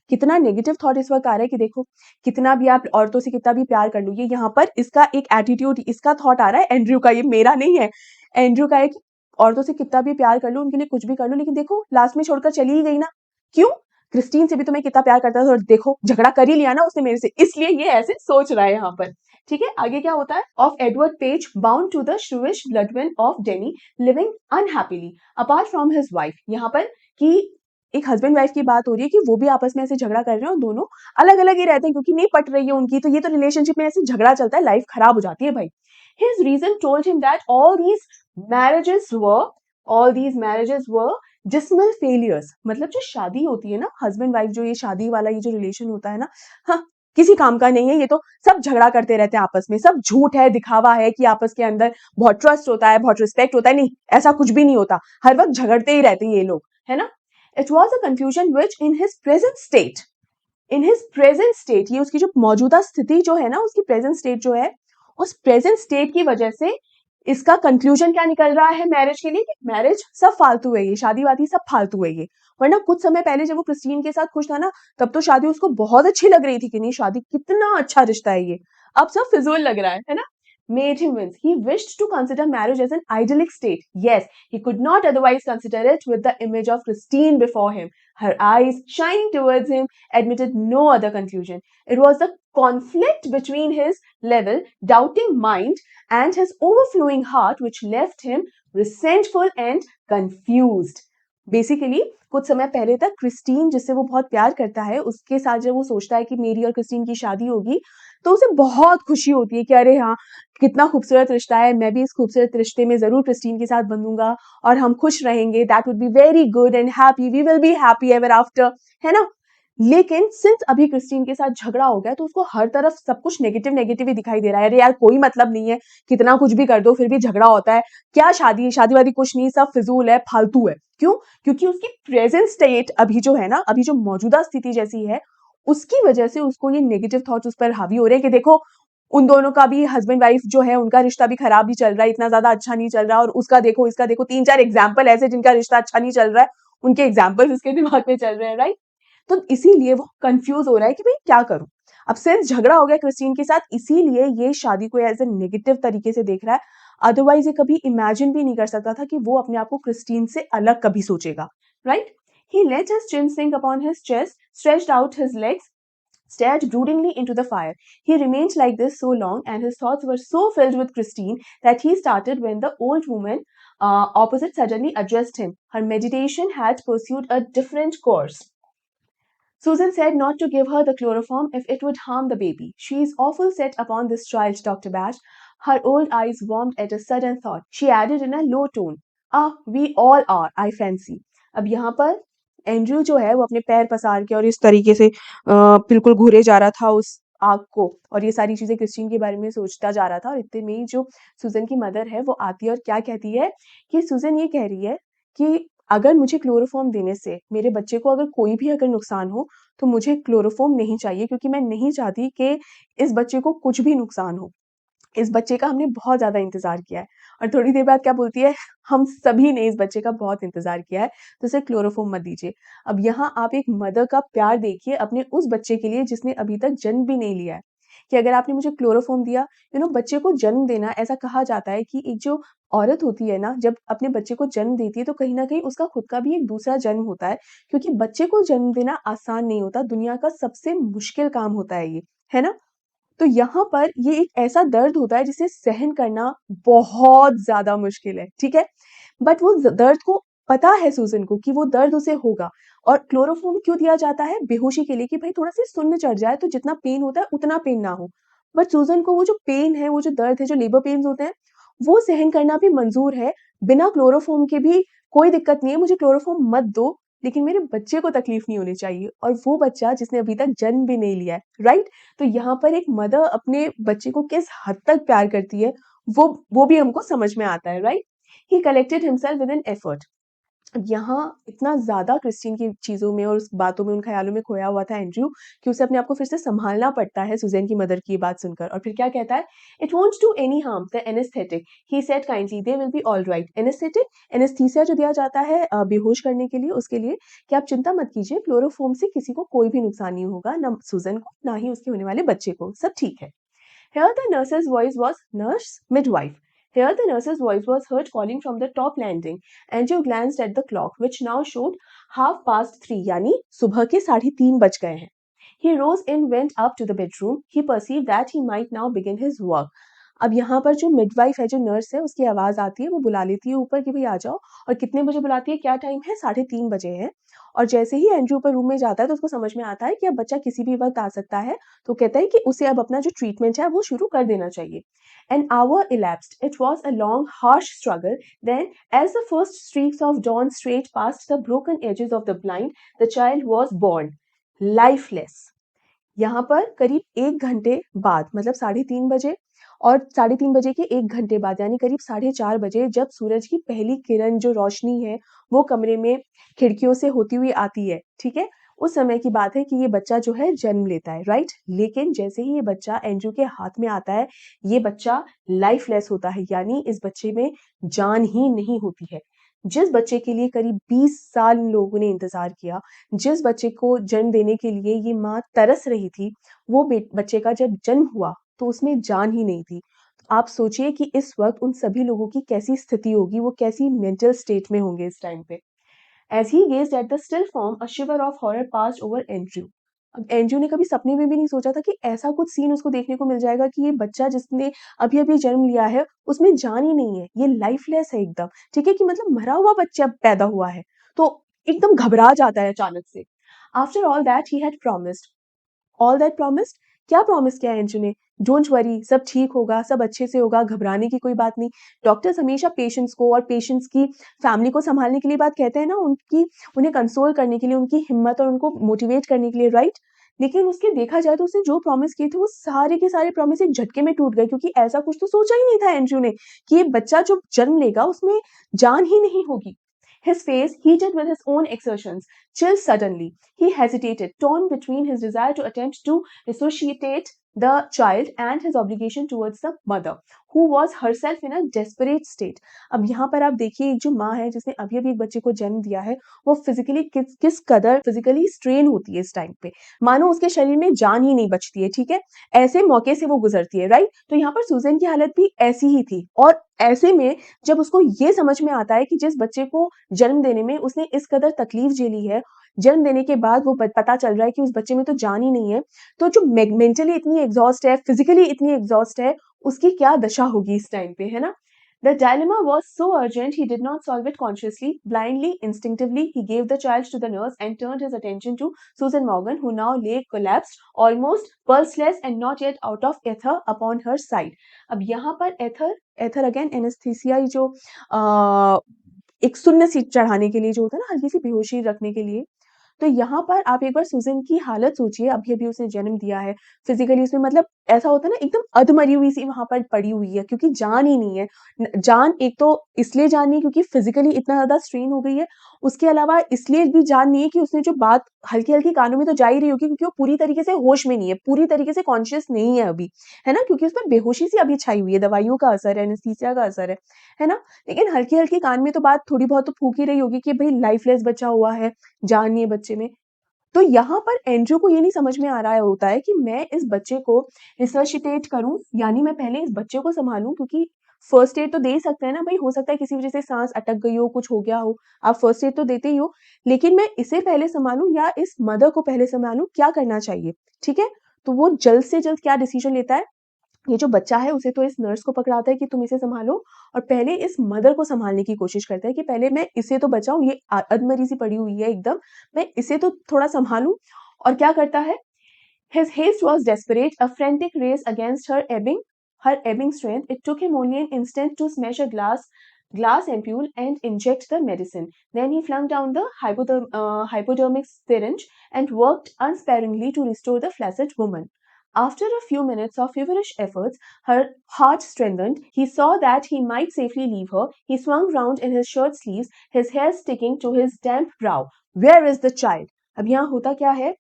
कितना नेगेटिव थॉट इस वक्त आ रहा है कि देखो, कितना भी आप औरतों से कितना भी प्यार कर लो, ये यहाँ पर इसका एक एटीट्यूड, इसका थॉट आ रहा है एंड्रयू का, ये मेरा नहीं है। एंड्रयू का है कि औरतों से कितना भी प्यार कर लो, उनके लिए कुछ भी कर लो, लेकिन देखो लास्ट में छोड़कर चली ही गई ना, क्यों? क्रिस्टीन से भी तो मैं कितना प्यार करता था, और देखो झगड़ा कर ही लिया ना उसने मेरे से, इसलिए ये ऐसे सोच रहा है यहाँ पर। ठीक है, आगे क्या होता है। Of Edward Page bound to the shrewish Blodwen of Denny living unhappily apart from his wife, यहाँ पर कि एक हस्बैंड वाइफ की बात हो रही है कि वो भी आपस में ऐसे झगड़ा कर रहे हैं, और दोनों अलग अलग ही रहते हैं क्योंकि नहीं पट रही है उनकी, तो ये तो रिलेशनशिप में ऐसे झगड़ा चलता है, लाइफ खराब हो जाती है भाई। His reason told him that all these marriages were dismal failures. मतलब जो शादी होती है ना, हस्बैंड वाइफ जो ये शादी वाला ये जो रिलेशन होता है ना, हाँ, किसी काम का नहीं है, ये तो सब झगड़ा करते रहते हैं आपस में, सब झूठ है, दिखावा है कि आपस के अंदर बहुत ट्रस्ट होता है, बहुत रिस्पेक्ट होता है, नहीं, ऐसा कुछ भी नहीं होता, हर वक्त झगड़ते ही रहते हैं ये लोग, है ना। It was a confusion which in his present state, ये उसकी जो मौजूदा स्थिति जो है ना, उसकी प्रेजेंट स्टेट जो है, उस प्रेजेंट स्टेट की वजह से इसका कंक्लूजन क्या निकल रहा है मैरिज के लिए, कि मैरिज सब फालतू है, ये शादी वादी सब फालतू है ये। वरना कुछ समय पहले जब वो क्रिस्टीन के साथ खुश था ना, तब तो शादी उसको बहुत अच्छी लग रही थी कि नहीं, शादी कितना अच्छा रिश्ता है ये, अब सब फिजूल लग रहा है ना। Made him wince. He wished to consider marriage as an idyllic state. Yes, he could not otherwise consider it with the image of Christine before him. Her eyes, shining towards him, admitted no other conclusion. It was the conflict between his level, doubting mind and his overflowing heart which left him resentful and confused. Basically कुछ समय पहले तक Christine, जिससे वो बहुत प्यार करता है, उसके साथ जब वो सोचता है कि मेरी और क्रिस्टीन की शादी होगी, तो उसे बहुत खुशी होती है कि अरे हाँ, कितना खूबसूरत रिश्ता है, मैं भी इस खूबसूरत रिश्ते में जरूर क्रिस्टीन के साथ बंधूंगा और हम खुश रहेंगे, that would be very good and happy, we will be happy ever after, है ना। लेकिन सिंस अभी क्रिस्टीन के साथ झगड़ा हो गया तो उसको हर तरफ सब कुछ नेगेटिव नेगेटिव ही दिखाई दे रहा है। अरे यार कोई मतलब नहीं है, कितना कुछ भी कर दो फिर भी झगड़ा होता है, क्या शादी शादी वादी कुछ नहीं, सब फिजूल है, फालतू है। क्यों? क्योंकि उसकी प्रेजेंट स्टेट अभी जो है ना, अभी जो मौजूदा स्थिति जैसी है, उसकी वजह से उसको ये नेगेटिव थॉट्स उस पर हावी हो रहे हैं कि देखो उन दोनों का भी, हस्बैंड वाइफ जो है उनका रिश्ता भी खराब ही चल रहा है, इतना ज्यादा अच्छा नहीं चल रहा, और उसका देखो इसका देखो, 3-4 एग्जाम्पल ऐसे जिनका रिश्ता अच्छा नहीं चल रहा है, उनके एग्जाम्पल उसके दिमाग में चल रहे हैं, राइट? तो इसीलिए वो कंफ्यूज हो रहा है कि भाई क्या करूं। अब सिंस झगड़ा हो गया क्रिस्टीन के साथ, इसीलिए ये शादी को एज ए नेगेटिव तरीके से देख रहा है। अदरवाइज ये कभी इमेजिन भी नहीं कर सकता था कि वो अपने आप को क्रिस्टीन से अलग कभी सोचेगा, right? He let his chin sink upon his chest, stretched out his legs, stared broodingly into the fire. He remained like this so long, and his thoughts were so filled with Christine that he started when the old woman opposite suddenly addressed him. Her meditation had pursued a different course. Susan said not to give her the chloroform if it would harm the baby. She is awful set upon this child, Dr. Bash. Her old eyes warmed at a sudden thought. She added in a low tone, Ah, we all are, I fancy. अब यहाँ पर Andrew जो है वो अपने पैर पसार के और इस तरीके से बिल्कुल घूरे जा रहा था उस आग को, और ये सारी चीजें क्रिस्टीन के बारे में सोचता जा रहा था। और इतने में ही जो सुजन की मदर है वो आती है और क्या कहती है कि सुजन ये कह रही है कि अगर मुझे क्लोरोफॉर्म देने से मेरे बच्चे को अगर कोई भी अगर नुकसान हो तो मुझे क्लोरोफॉर्म नहीं चाहिए, क्योंकि मैं नहीं चाहती कि इस बच्चे को कुछ भी नुकसान हो। इस बच्चे का हमने बहुत ज़्यादा इंतज़ार किया है। और थोड़ी देर बाद क्या बोलती है, हम सभी ने इस बच्चे का बहुत इंतज़ार किया है, तो इसे क्लोरोफॉर्म मत दीजिए। अब यहाँ आप एक मदर का प्यार देखिए अपने उस बच्चे के लिए जिसने अभी तक जन्म भी नहीं लिया है, कि अगर आपने मुझे क्लोरोफॉर्म दिया, बच्चे को जन्म देना, ऐसा कहा जाता है कि एक जो औरत होती है ना, जब अपने बच्चे को जन्म देती है तो कहीं न कहीं उसका खुद का भी एक दूसरा जन्म होता है, क्योंकि बच्चे को जन्म देना आसान नहीं होता, दुनिया का सबसे मुश्किल काम होता है ये, है ना? तो यहाँ पर ये एक ऐसा दर्द होता है जिसे सहन करना बहुत ज़्यादा मुश्किल है, ठीक है? बट वो दर्द को पता है सुज़न को कि वो दर्द उसे होगा, और क्लोरोफॉर्म क्यों दिया जाता है? बेहोशी के लिए, कि भाई थोड़ा-सा सुन्न चढ़ जाए तो जितना पेन होता है उतना पेन ना हो। बट सुज़न को वो जो पेन है, वो जो दर्द है, जो लेबर पेन्स होते हैं, वो सहन करना भी मंज़ूर है। बिना क्लोरोफॉर्म के भी कोई दिक्कत नहीं है, मुझे क्लोरोफॉर्म मत दो, लेकिन मेरे बच्चे को तकलीफ नहीं होनी चाहिए, और वो बच्चा जिसने अभी तक जन्म भी नहीं लिया है, राइट? तो यहाँ पर एक मदर अपने बच्चे को किस हद तक प्यार करती है, वो भी हमको समझ में आता है, right? He collected himself with an effort. अब यहाँ इतना ज़्यादा क्रिस्टीन की चीज़ों में और उस बातों में, उन ख़्यालों में खोया हुआ था एंड्रयू, कि उसे अपने आप को फिर से सँभालना पड़ता है सुज़ैन की मदर की ये बात सुनकर। और फिर क्या कहता है? "It won't do any harm, the anesthetic," he said kindly. "They will be all right." Anaesthetic, anaesthesia जो दिया जाता है बेहोश करने के लिए, उसके लिए, कि आप चिंता मत कीजिए, क्लोरोफॉर्म से किसी को कोई भी नुकसान नहीं होगा, ना सुज़ैन को, ना ही उसके होने वाले बच्चे को, सब ठीक है। Here the nurse's voice was nurse midwife. Here the nurse's voice was heard calling from the top landing. Andrew glanced at the clock, which now showed 3:30, यानी सुबह के 3:30 बज गए हैं. He rose and went up to the bedroom. He perceived that he might now begin his work. अब यहाँ पर जो मिडवाइफ है, जो नर्स है, उसकी आवाज़ आती है, वो बुला लेती है ऊपर कि भाई आ जाओ, और कितने बजे बुलाती है, क्या टाइम है? 3:30 बजे है। और जैसे ही एंड्रयू ऊपर रूम में जाता है तो उसको समझ में आता है कि अब बच्चा किसी भी वक़्त आ सकता है, तो कहता है कि उसे अब अपना जो ट्रीटमेंट है वो शुरू कर देना चाहिए। An hour elapsed. It was a long, harsh struggle. Then, as the first streaks of dawn strayed past the broken edges of the blind, the child was born, lifeless. यहाँ पर करीब 1 घंटे बाद, मतलब 3:30 बजे, और 3:30 बजे के 1 घंटे बाद, यानी करीब 4:30 बजे, जब सूरज की पहली किरण, जो रोशनी है, वो कमरे में खिड़कियों से होती हुई आती है, ठीक है? उस समय की बात है कि ये बच्चा जो है जन्म लेता है, राइट? लेकिन जैसे ही ये बच्चा एंड्रयू के हाथ में आता है, ये बच्चा लाइफलेस होता है, यानी इस बच्चे में जान ही नहीं होती है। जिस बच्चे के लिए करीब 20 साल इन लोगों ने इंतज़ार किया, जिस बच्चे को जन्म देने के लिए ये माँ तरस रही थी, वो बच्चे का जब जन्म हुआ तो उसमें जान ही नहीं थी। तो आप सोचिए कि इस वक़्त उन सभी लोगों की कैसी स्थिति होगी, वो कैसी मेंटल स्टेट में होंगे इस टाइम पे। As he gazed at the still form, a shiver of horror passed over Andrew. अब एंड्रयू ने कभी सपने में भी नहीं सोचा था कि ऐसा कुछ सीन उसको देखने को मिल जाएगा, कि ये बच्चा जिसने अभी-अभी जन्म लिया है, उसमें जान ही नहीं है, ये लाइफलेस है एकदम, ठीक है? कि मतलब मरा हुआ बच्चा पैदा हुआ है, तो एकदम घबरा जाता है अचानक से। After all that he had promised, all that promised, क्या प्रॉमिस किया एंड्रू ने? डोंट वरी, सब ठीक होगा, सब अच्छे से होगा, घबराने की कोई बात नहीं। डॉक्टर्स हमेशा पेशेंट्स को और पेशेंट्स की फैमिली को संभालने के लिए बात कहते हैं ना, उन्हें कंसोल करने के लिए, उनकी हिम्मत और उनको मोटिवेट करने के लिए, राइट? लेकिन उसके देखा जाए तो उसने जो प्रॉमिस किए थे वो सारे के सारे प्रॉमिस एक झटके में टूट गए, क्योंकि ऐसा कुछ तो सोचा ही नहीं था एंड्रू ने कि ये बच्चा जो जन्म लेगा उसमें जान ही नहीं होगी। His face, heated with his own exertions, chilled suddenly. He hesitated, torn between his desire to attempt to resuscitate the child and his obligation towards the mother, who was herself in a desperate state. अब यहाँ पर आप देखिए, एक जो माँ है जिसने अभी अभी एक बच्चे को जन्म दिया है, वो फिजिकली किस कदर फिजिकली स्ट्रेन होती है इस टाइम पे, मानो उसके शरीर में जान ही नहीं बचती है, ठीक है? ऐसे मौके से वो गुजरती है, राइट? तो यहाँ पर सुजैन की हालत भी ऐसी ही थी, और ऐसे में जब उसको ये समझ में आता है कि जिस बच्चे को जन्म देने में उसने इस कदर तकलीफ झेली है, जन्म देने के बाद वो पता चल रहा है कि उस बच्चे में तो जान ही नहीं है, तो जो मेंटली इतनी एग्जॉस्ट है, फिजिकली इतनी एग्जॉस्ट है, उसकी क्या दशा होगी इस टाइम पे, है ना? The dilemma was so urgent he did not solve it consciously. Blindly, instinctively, he gave the child to the nurse and turned his attention to Susan Morgan, who now lay collapsed, almost pulseless and not yet out of ether upon her side. अब यहाँ पर एथर again anaesthesia, जो एक सुन्न सी चढ़ाने के लिए जो होता है ना, हल्की सी बेहोशी रखने के लिए। तो यहाँ पर आप एक बार सुजैन की हालत सोचिए, अभी अभी उसने जन्म दिया है, फिजिकली उसमें मतलब ऐसा होता है ना, एकदम अधमरी हुई सी वहां पर पड़ी हुई है, क्योंकि जान ही नहीं है। जान एक तो इसलिए जान नहीं है क्योंकि फिजिकली इतना ज्यादा स्ट्रेन हो गई है, उसके अलावा इसलिए भी जान नहीं है कि उसने जो बात हल्की हल्की कानों में तो जा ही रही होगी, क्योंकि वो पूरी तरीके से होश में नहीं है, पूरी तरीके से कॉन्शियस नहीं है अभी, है ना? क्योंकि उस पर बेहोशी सी अभी छाई हुई है, दवाइयों का असर है, एनेस्थीसिया का असर है ना? लेकिन हल्की हल्की कान में तो बात थोड़ी बहुत तो फूक ही रही होगी कि भाई लाइफलेस बच्चा हुआ है, जान नहीं है बच्चे में। तो यहाँ पर एंड्रू को ये नहीं समझ में आ रहा होता है कि मैं इस बच्चे को रिसर्चिटेट करूं, यानी मैं पहले इस बच्चे को संभालूं, क्योंकि फर्स्ट एड तो दे सकते हैं ना भाई, हो सकता है किसी वजह से सांस अटक गई हो, कुछ हो गया हो, आप फर्स्ट एड तो देते ही हो, लेकिन मैं इसे पहले संभालूं या इस मदर को पहले संभालूं, क्या करना चाहिए? ठीक है, तो वो जल्द से जल्द क्या डिसीजन लेता है, ये जो बच्चा है उसे तो इस नर्स को पकड़ाता है कि तुम इसे संभालो, और पहले इस मदर को संभालने की कोशिश करता है कि पहले मैं इसे तो बचाऊं, ये अधमरी सी पड़ी हुई है एकदम, मैं इसे तो थोड़ा संभालूं। और क्या करता है? His haste was desperate, a frantic race against her ebbing strength. It took him only an instant to smash a glass ampule and inject the medicine. Then he flung down the hypodermic syringe and worked unsparingly to restore the flaccid woman. After a few minutes of feverish efforts, her heart strengthened. He saw that he might safely leave her. He swung round in his shirt sleeves, his hair sticking to his damp brow. Where is the child? अब यहाँ होता क्या है,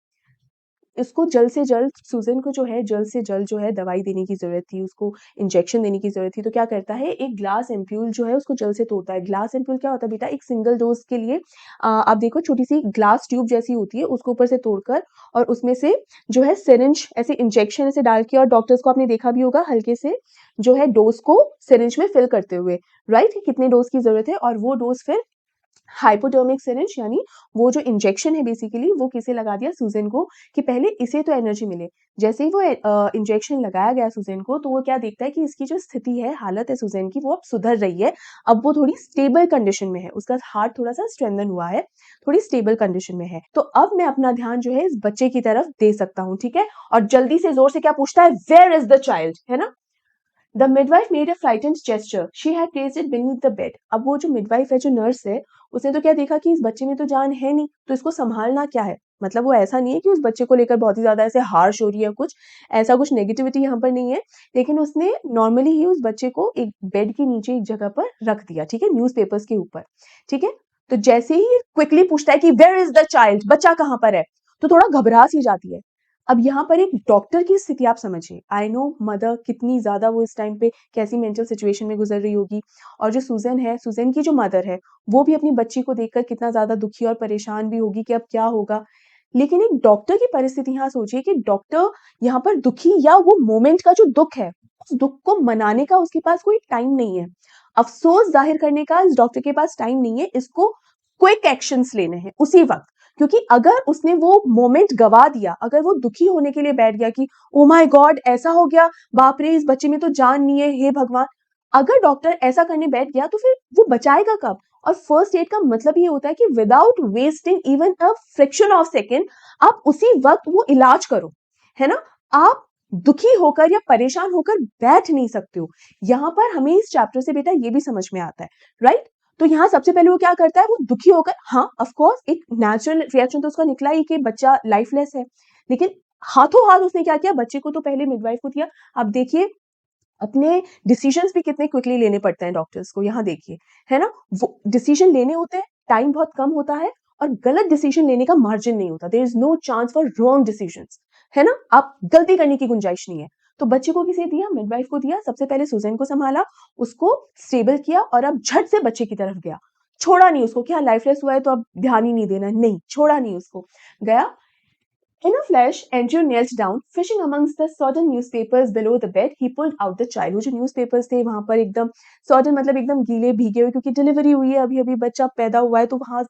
इसको जल्द से जल्द, Suzanne को जो है जल्द से जल्द जो है दवाई देने की ज़रूरत थी, उसको इंजेक्शन देने की ज़रूरत थी, तो क्या करता है, एक ग्लास एम्प्यूल जो है उसको जल्द से तोड़ता है। ग्लास एम्प्यूल क्या होता है बेटा, एक सिंगल डोज के लिए आप देखो छोटी सी ग्लास ट्यूब जैसी होती है, उसको ऊपर से तोड़कर और उसमें से जो है सिरिंज ऐसे इंजेक्शन ऐसे डाल के, और डॉक्टर्स को आपने देखा भी होगा हल्के से जो है डोज को सिरिंज में फिल करते हुए, राइट, कितने डोज की जरूरत है, और वो डोज फिर हाइपोडर्मिक सिरिंज यानी वो जो इंजेक्शन है बेसिकली वो किसे लगा दिया, सुजैन को, कि पहले इसे तो एनर्जी मिले। जैसे ही वो इंजेक्शन लगाया गया सुजैन को, तो वो क्या देखता है कि इसकी जो स्थिति है, हालत है सुजैन की, वो अब सुधर रही है, अब वो थोड़ी स्टेबल कंडीशन में है, उसका हार्ट थोड़ा सा स्ट्रेंथन हुआ है, थोड़ी स्टेबल कंडीशन में है, तो अब मैं अपना ध्यान जो है इस बच्चे की तरफ दे सकता हूँ, ठीक है? और जल्दी से जोर से क्या पूछता है, वेयर इज द चाइल्ड, है ना? The midwife made a frightened gesture. She had placed it beneath the bed. अब वो जो midwife है, जो नर्स है, उसने तो क्या देखा कि इस बच्चे में तो जान है नहीं, तो इसको संभालना क्या है, मतलब वो ऐसा नहीं है कि उस बच्चे को लेकर बहुत ही ज्यादा ऐसे हार्श हो रही है, कुछ ऐसा कुछ नेगेटिविटी यहाँ पर नहीं है, लेकिन उसने नॉर्मली ही उस बच्चे को एक बेड के नीचे एक जगह पर रख दिया, ठीक है, न्यूज़पेपर्स के ऊपर, ठीक है? तो जैसे ही क्विकली पूछता है कि वेयर इज द चाइल्ड, बच्चा कहाँ पर है, तो थोड़ा घबरा सी जाती है। अब यहाँ पर एक डॉक्टर की स्थिति आप समझिए, आई नो मदर कितनी ज्यादा वो इस टाइम पे कैसी मेंटल सिचुएशन में गुजर रही होगी, और जो सुजैन है, सुजैन की जो मदर है, वो भी अपनी बच्ची को देखकर कितना ज्यादा दुखी और परेशान भी होगी कि अब क्या होगा। लेकिन एक डॉक्टर की परिस्थिति यहाँ सोचिए कि डॉक्टर यहाँ पर दुखी, या वो मोमेंट का जो दुख है, उस दुख को मनाने का उसके पास कोई टाइम नहीं है, अफसोस जाहिर करने का इस डॉक्टर के पास टाइम नहीं है, इसको क्विक एक्शंस लेने हैं उसी वक्त, क्योंकि अगर उसने वो मोमेंट गवा दिया, अगर वो दुखी होने के लिए बैठ गया कि ओ माय गॉड ऐसा हो गया, बाप रे इस बच्चे में तो जान नहीं है, हे भगवान, अगर डॉक्टर ऐसा करने बैठ गया तो फिर वो बचाएगा कब? और फर्स्ट एड का मतलब ये होता है कि without wasting even a fraction of second आप उसी वक्त वो इलाज करो, है ना? आप दुखी होकर या परेशान होकर बैठ नहीं सकते हो। यहाँ पर हमें इस चैप्टर से बेटा ये भी समझ में आता है, राइट? तो यहाँ सबसे पहले वो क्या करता है, वो दुखी होकर, हाँ ऑफ कोर्स एक नेचुरल रिएक्शन तो उसका निकला ही कि बच्चा लाइफलेस है, लेकिन हाथों हाथ उसने क्या किया, बच्चे को तो पहले मिडवाइफ को दिया। अब देखिए अपने डिसीजंस भी कितने क्विकली लेने पड़ते हैं डॉक्टर्स को, यहाँ देखिए, है ना? वो डिसीजन लेने होते हैं, टाइम बहुत कम होता है और गलत डिसीजन लेने का मार्जिन नहीं होता, there is no chance for wrong decisions, है ना? आप गलती करने की गुंजाइश नहीं है। तो बच्चे को किसे दिया, मिडवाइफ को दिया। सबसे पहले सुजैन को संभाला, उसको स्टेबल किया और अब झट से बच्चे की तरफ गया, छोड़ा नहीं उसको, क्या लाइफलेस हुआ है तो अब ध्यान ही नहीं देना, नहीं छोड़ा नहीं उसको, गया। In a flash, Andrew knelt down, fishing amongst the sodden newspapers below the bed. He pulled out the child. वो जो न्यूज़पेपर्स थे वहां पर एकदम sodden मतलब एकदम गीले भीगे हुए, क्योंकि डिलीवरी हुई है, अभी अभी बच्चा पैदा हुआ है, तो वहां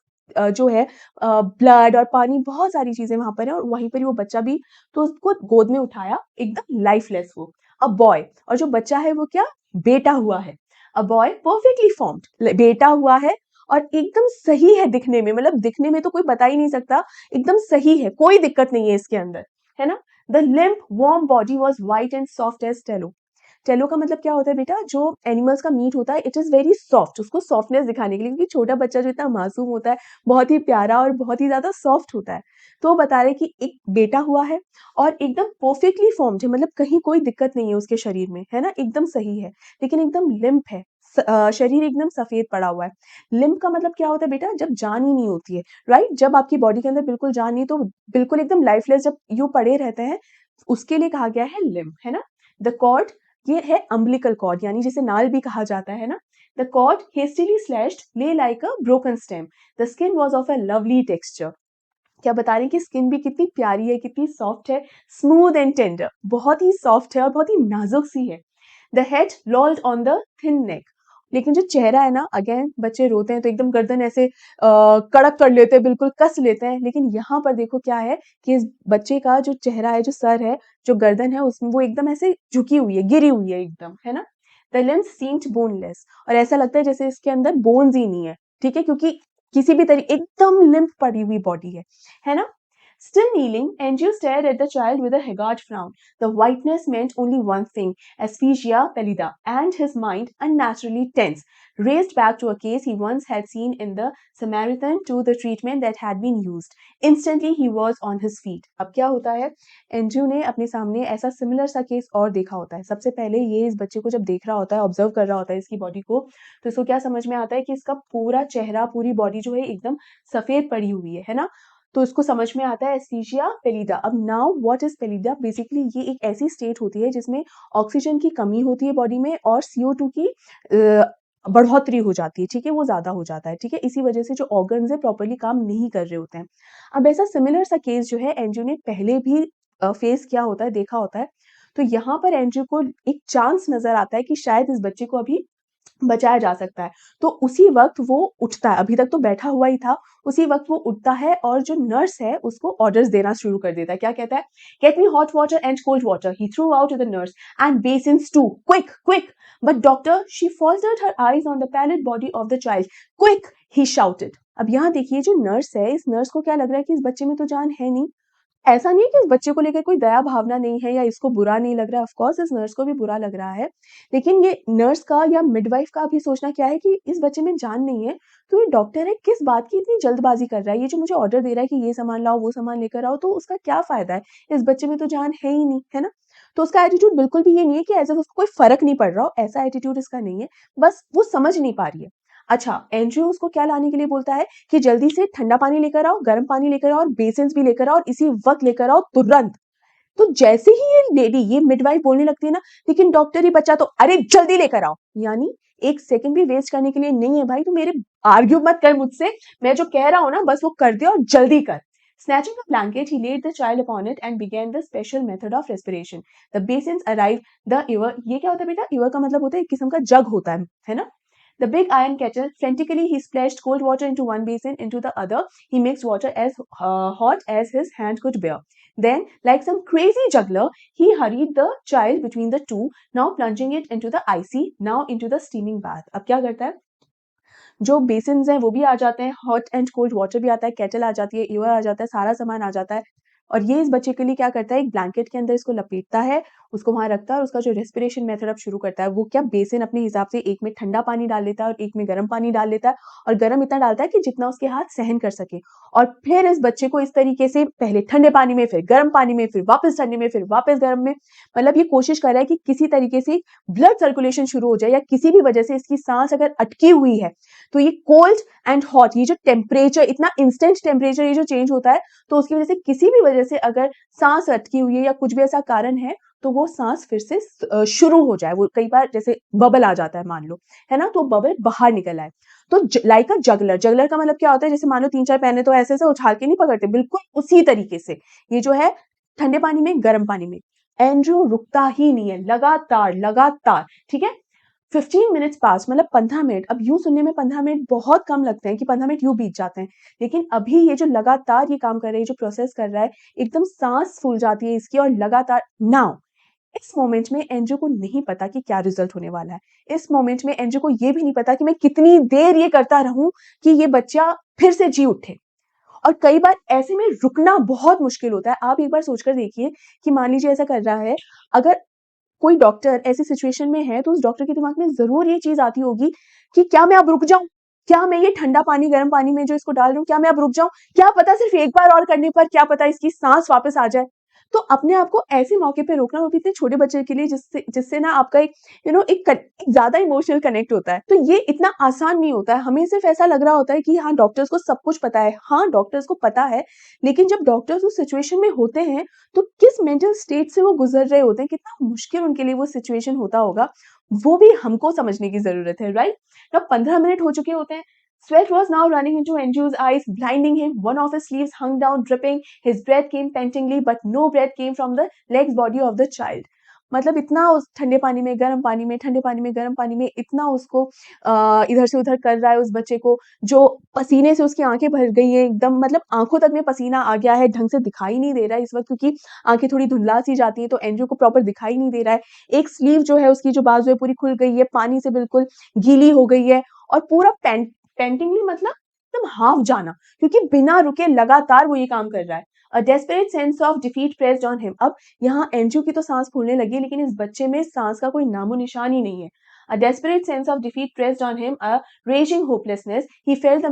जो है ब्लड और पानी, बहुत सारी चीजें वहां पर है, और वहीं पर ही वो बच्चा भी, तो उसको गोद में उठाया, एकदम लाइफलेस वो, अ बॉय। और जो बच्चा है वो क्या, बेटा हुआ है, अ बॉय परफेक्टली फॉर्म्ड, बेटा हुआ है और एकदम सही है दिखने में, मतलब दिखने में तो कोई बता ही नहीं सकता, एकदम सही है, कोई दिक्कत नहीं है इसके अंदर, है ना? The limp warm body was white and soft as tallow. Tallow का मतलब क्या होता है बेटा, जो एनिमल्स का मीट होता है, इट इज वेरी सॉफ्ट, उसको सॉफ्टनेस दिखाने के लिए, क्योंकि छोटा बच्चा जो इतना मासूम होता है, बहुत ही प्यारा और बहुत ही ज्यादा सॉफ्ट होता है। तो वो बता रहे कि एक बेटा हुआ है और एकदम परफेक्टली फॉर्म्ड है, मतलब कहीं कोई दिक्कत नहीं है उसके शरीर में, है ना? एकदम सही है, लेकिन एकदम लिम्प है, शरीर एकदम सफेद पड़ा हुआ है। लिम्प का मतलब क्या होता है बेटा, जब जान ही नहीं होती है, राइट? जब आपकी बॉडी के अंदर बिल्कुल जान नहीं, तो बिल्कुल एकदम लाइफलेस जब यूं पड़े रहते हैं, उसके लिए कहा गया है लिम्प, है ना? द कॉर्ड, ये है अम्बिलिकल कॉर्ड, यानी जिसे नाल भी कहा जाता है ना। द कॉर्ड हेस्टिली स्लैश्ड ले like a broken stem, the skin was of a lovely texture. क्या बता रहे हैं कि स्किन भी कितनी प्यारी है, कितनी सॉफ्ट है, स्मूथ एंड टेंडर, बहुत ही सॉफ्ट है और बहुत ही नाजुक सी है। The head lolled on the thin neck, लेकिन जो चेहरा है ना, अगेन बच्चे रोते हैं तो एकदम गर्दन ऐसे कड़क कर लेते हैं, बिल्कुल कस लेते हैं, लेकिन यहाँ पर देखो क्या है कि इस बच्चे का जो चेहरा है, जो सर है, जो गर्दन है, उसमें वो एकदम ऐसे झुकी हुई है, गिरी हुई है एकदम, है ना? द लिम्स सीम्ड बोनलेस, और ऐसा लगता है जैसे इसके अंदर बोन्स ही नहीं है, ठीक है, क्योंकि किसी भी तरीके एकदम लिम्प पड़ी हुई बॉडी है ना? Still kneeling, Andrew stared at the child with a haggard frown. The whiteness meant only one thing, asphyxia pallida, and his mind, unnaturally tense, raced back to a case he once had seen in the Samaritan to the treatment that had been used. Instantly he was on his feet. अब क्या होता है, Andrew ने अपने सामने ऐसा similar सा case और देखा होता है। सबसे पहले ये इस बच्चे को जब देख रहा होता है, ऑब्जर्व कर रहा होता है इसकी बॉडी को, तो इसको क्या समझ में आता है कि इसका पूरा चेहरा, पूरी बॉडी जो है एकदम सफेद पड़ी हुई है ना? तो इसको समझ में आता है एस्थीसिया पेलिडा। अब नाउ व्हाट इज पेलिडा, बेसिकली ये एक ऐसी स्टेट होती है जिसमें ऑक्सीजन की कमी होती है बॉडी में और CO2 की बढ़ोतरी हो जाती है, ठीक है, वो ज्यादा हो जाता है, ठीक है, इसी वजह से जो ऑर्गन्स है प्रॉपरली काम नहीं कर रहे होते हैं। अब ऐसा सिमिलर सा केस जो है एंड्रयू ने पहले भी फेस किया होता है, देखा होता है। तो यहाँ पर एंड्रयू को एक चांस नजर आता है कि शायद इस बच्चे को अभी बचाया जा सकता है। तो उसी वक़्त वो उठता है, अभी तक तो बैठा हुआ ही था, उसी वक़्त वो उठता है और जो नर्स है उसको ऑर्डर्स देना शुरू कर देता है। क्या कहता है? "Get me hot water and cold water," he threw out to the nurse, "and basins too, quick, quick." But doctor, she faltered her eyes on the pallid body of the child. "Quick!" he shouted. अब यहाँ देखिए जो nurse है, इस nurse को क्या लग रहा है कि इस बच्चे में तो जान है नहीं। ऐसा नहीं है कि इस बच्चे को लेकर कोई दया भावना नहीं है या इसको बुरा नहीं लग रहा है, ऑफ कोर्स इस नर्स को भी बुरा लग रहा है, लेकिन ये नर्स का या मिडवाइफ का भी सोचना क्या है कि इस बच्चे में जान नहीं है, तो ये डॉक्टर है, किस बात की इतनी जल्दबाजी कर रहा है, ये जो मुझे ऑर्डर दे रहा है कि ये सामान लाओ, वो सामान लेकर आओ, तो उसका क्या फायदा है, इस बच्चे में तो जान है ही नहीं, है ना? तो उसका एटीट्यूड बिल्कुल भी ये नहीं है कि ऐसे उसको कोई फर्क नहीं पड़ रहा हो, ऐसा एटीट्यूड इसका नहीं है, बस वो समझ नहीं पा रही है। अच्छा, एंड्रयू उसको क्या लाने के लिए बोलता है कि जल्दी से ठंडा पानी लेकर आओ, गर्म पानी लेकर आओ और बेसिन्स भी लेकर आओ और इसी वक्त लेकर आओ तुरंत। तो जैसे ही ये लेडी, ये मिडवाइफ बोलने लगती है ना, लेकिन डॉक्टर ही बच्चा तो अरे जल्दी लेकर आओ, यानी एक सेकंड भी वेस्ट करने के लिए नहीं है भाई, तो मेरे आर्ग्यू मत कर मुझसे, मैं जो कह रहा हूं ना बस वो कर दे और जल्दी कर। Snatching a blanket, he laid the child upon it and began the special method of respiration. The basins arrived, the ewer, ये क्या होता है बेटा, ewer का मतलब होता है एक किस्म का जग होता है ना? The big iron kettle, frantically he splashed cold water into one basin, into the other. He mixed water as hot as his hand could bear. Then, like some crazy juggler, he hurried the child between the two, now plunging it into the icy, now into the steaming bath. अब क्या करता है? जो basins हैं वो भी आ जाते हैं, हॉट एंड कोल्ड वाटर भी आता है, केटल आ जाती है, ईवर आ जाता है, सारा सामान आ जाता है। और ये इस बच्चे के लिए क्या करता है, एक ब्लैंकेट के अंदर इसको लपेटता है, उसको वहाँ रखता है और उसका जो रेस्पिरेशन मेथड अब शुरू करता है, वो क्या बेसिन अपने हिसाब से एक में ठंडा पानी डाल लेता है और एक में गर्म पानी डाल लेता है, और गर्म इतना डालता है कि जितना उसके हाथ सहन कर सके। और फिर इस बच्चे को इस तरीके से पहले ठंडे पानी में, फिर गर्म पानी में, फिर वापस ठंडे में, फिर वापस गर्म में, मतलब ये कोशिश कर रहा है कि किसी तरीके से ब्लड सर्कुलेशन शुरू हो जाए, या किसी भी वजह से इसकी सांस अगर अटकी हुई है तो ये कोल्ड एंड हॉट, ये जो टेम्परेचर, इतना इंस्टेंट टेम्परेचर ये जो चेंज होता है, तो उसकी वजह से किसी भी वजह से अगर सांस अटकी हुई है या कुछ भी ऐसा कारण है, तो वो सांस फिर से शुरू हो जाए। वो कई बार जैसे बबल आ जाता है मान लो, है ना, तो बबल बाहर निकल आए। तो लाइक अ जगलर, जगलर का मतलब क्या होता है, जैसे मान लो 3-4 पेन तो ऐसे ऐसे उछाल के नहीं पकड़ते, बिल्कुल उसी तरीके से ये जो है ठंडे पानी में, गर्म पानी में। एंड्रयू रुकता ही नहीं है, लगातार लगातार, ठीक है। 15 मिनट्स पास, मतलब 15 मिनट। अब यूं सुनने में 15 मिनट बहुत कम लगते हैं कि 15 मिनट यूं बीत जाते हैं, लेकिन अभी ये जो लगातार ये काम कर रहा है, जो प्रोसेस कर रहा है, एकदम सांस फूल जाती है इसकी, और लगातार। नाउ इस मोमेंट में एंड्रयू को नहीं पता कि क्या रिजल्ट होने वाला है। इस मोमेंट में एंड्रयू को ये भी नहीं पता कि मैं कितनी देर ये करता रहूं कि ये बच्चा फिर से जी उठे। और कई बार ऐसे में रुकना बहुत मुश्किल होता है। आप एक बार सोचकर देखिए कि मान लीजिए ऐसा कर रहा है, अगर कोई डॉक्टर ऐसी सिचुएशन में है, तो उस डॉक्टर के दिमाग में ज़रूर ये चीज़ आती होगी कि क्या मैं अब रुक जाऊँ? क्या मैं ये ठंडा पानी, गर्म पानी में जो इसको डाल रही हूँ, क्या मैं अब रुक जाऊँ? क्या पता सिर्फ़ एक बार और करने पर क्या पता इसकी साँस वापस आ जाए। तो अपने आप को ऐसे मौके पे रोकना, वो भी इतने छोटे बच्चे के लिए, जिससे जिससे ना आपका एक एक ज़्यादा इमोशनल कनेक्ट होता है। तो ये इतना आसान नहीं होता है। हमें सिर्फ़ ऐसा लग रहा होता है कि हाँ, डॉक्टर्स को सब कुछ पता है। हाँ, डॉक्टर्स को पता है, लेकिन जब डॉक्टर्स उस सिचुएशन में होते हैं, तो किस मेंटल स्टेट से वो गुजर रहे होते हैं, कितना मुश्किल उनके लिए वो सिचुएशन होता होगा, वो भी हमको समझने की ज़रूरत है, राइट? अब 15 मिनट हो चुके होते हैं। Sweat was now running into Andrew's eyes, blinding him. One of his sleeves hung down, dripping. His breath came pantingly, but no breath came from the legs body of the child. मतलब इतना उस ठंडे पानी में, गर्म पानी में, ठंडे पानी में, गर्म पानी में, इतना उसको इधर से उधर कर रहा है उस बच्चे को, जो पसीने से उसकी आंखें भर गई है एकदम, मतलब आंखों तक में पसीना आ गया है, ढंग से दिखाई नहीं दे रहा है इस वक्त, क्योंकि आंखें थोड़ी धुंधला सी जाती है, तो एंड्रयू को प्रॉपर दिखाई नहीं दे रहा है। एक स्लीव जो है उसकी, जो बाजू है, पूरी खुल गई है, पानी से बिल्कुल गीली हो गई है, और पूरा पेंटिंगली, मतलब एकदम हाफ जाना, क्योंकि बिना रुके लगातार वो ये काम कर रहा है। अ desperate sense of defeat pressed on him. अब यहाँ एंड्रयू की तो सांस फूलने लगी, लेकिन इस बच्चे में सांस का कोई नामो निशान ही नहीं है। A desperate sense of defeat pressed on him, a raging hopelessness. He felt the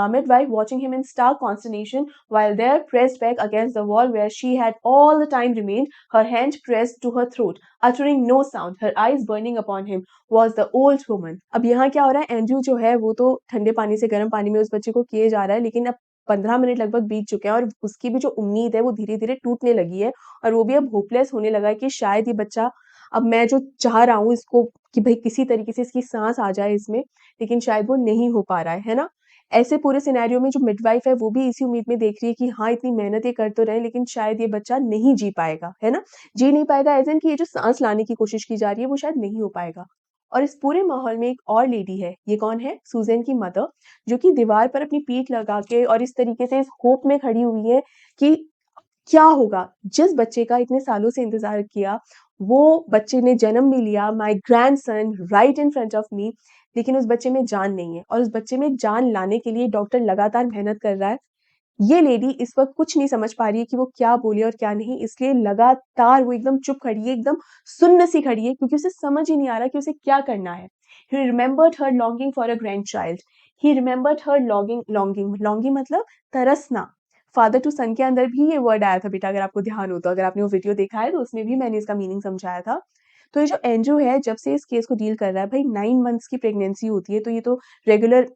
midwife watching him in stark consternation, while there, pressed back against the wall where she had all the time remained, her hand pressed to her throat, uttering no sound, her eyes burning upon him, was the old woman. अब यहाँ क्या हो रहा है, Andrew जो है वो तो ठंडे पानी से गर्म पानी में उस बच्चे को किए जा रहा है, लेकिन अब 15 मिनट लगभग बीत चुके हैं, और उसकी भी जो उम्मीद है वो धीरे-धीरे टूटने लगी है, और वो भी अब होपलेस होने लगा है कि शायद ये बच्चा, अब मैं जो चाह रहा हूँ इसको कि भई किसी तरीके से इसकी साँस आ जाए इसमें, लेकिन शायद वो नहीं हो पा रहा है ना? ऐसे पूरे सिनेरियो में जो मिडवाइफ है वो भी इसी उम्मीद में देख रही है कि हाँ, इतनी मेहनत ये कर तो रहे हैं, लेकिन शायद ये बच्चा नहीं जी पाएगा, है ना? जी नहीं पाएगा एज़ इन कि ये जो साँस लाने की कोशिश की जा रही है वो शायद नहीं हो पाएगा। और इस पूरे माहौल में एक और लेडी है, ये कौन है? सूज़न की मदर, जो कि दीवार पर अपनी पीठ लगा के और इस तरीके से इस होप में खड़ी हुई है कि क्या होगा? जिस बच्चे का इतने सालों से इंतज़ार किया, वो बच्चे ने जन्म भी लिया, my grandson right in front of me, लेकिन उस बच्चे में जान नहीं है, और उस बच्चे में जान लाने के लिए डॉक्टर लगातार मेहनत कर रहा है। ये लेडी इस वक़्त कुछ नहीं समझ पा रही है कि वो क्या बोले और क्या नहीं, इसलिए लगातार वो एकदम चुप खड़ी है, एकदम सुन्न-सी खड़ी है, क्योंकि उसे समझ ही नहीं आ रहा कि उसे क्या करना है। He remembered her longing for a grandchild. He remembered her longing मतलब तरसना। फादर टू सन के अंदर भी ये वर्ड आया था बेटा, अगर आपको ध्यान हो तो, अगर आपने वो वीडियो देखा है तो उसमें भी मैंने इसका मीनिंग समझाया था। तो ये जो एंड्रयू है, जब से इस केस को डील कर रहा है, भई 9 मंथ्स की प्रेगनेंसी होती है, तो ये तो रेगुलर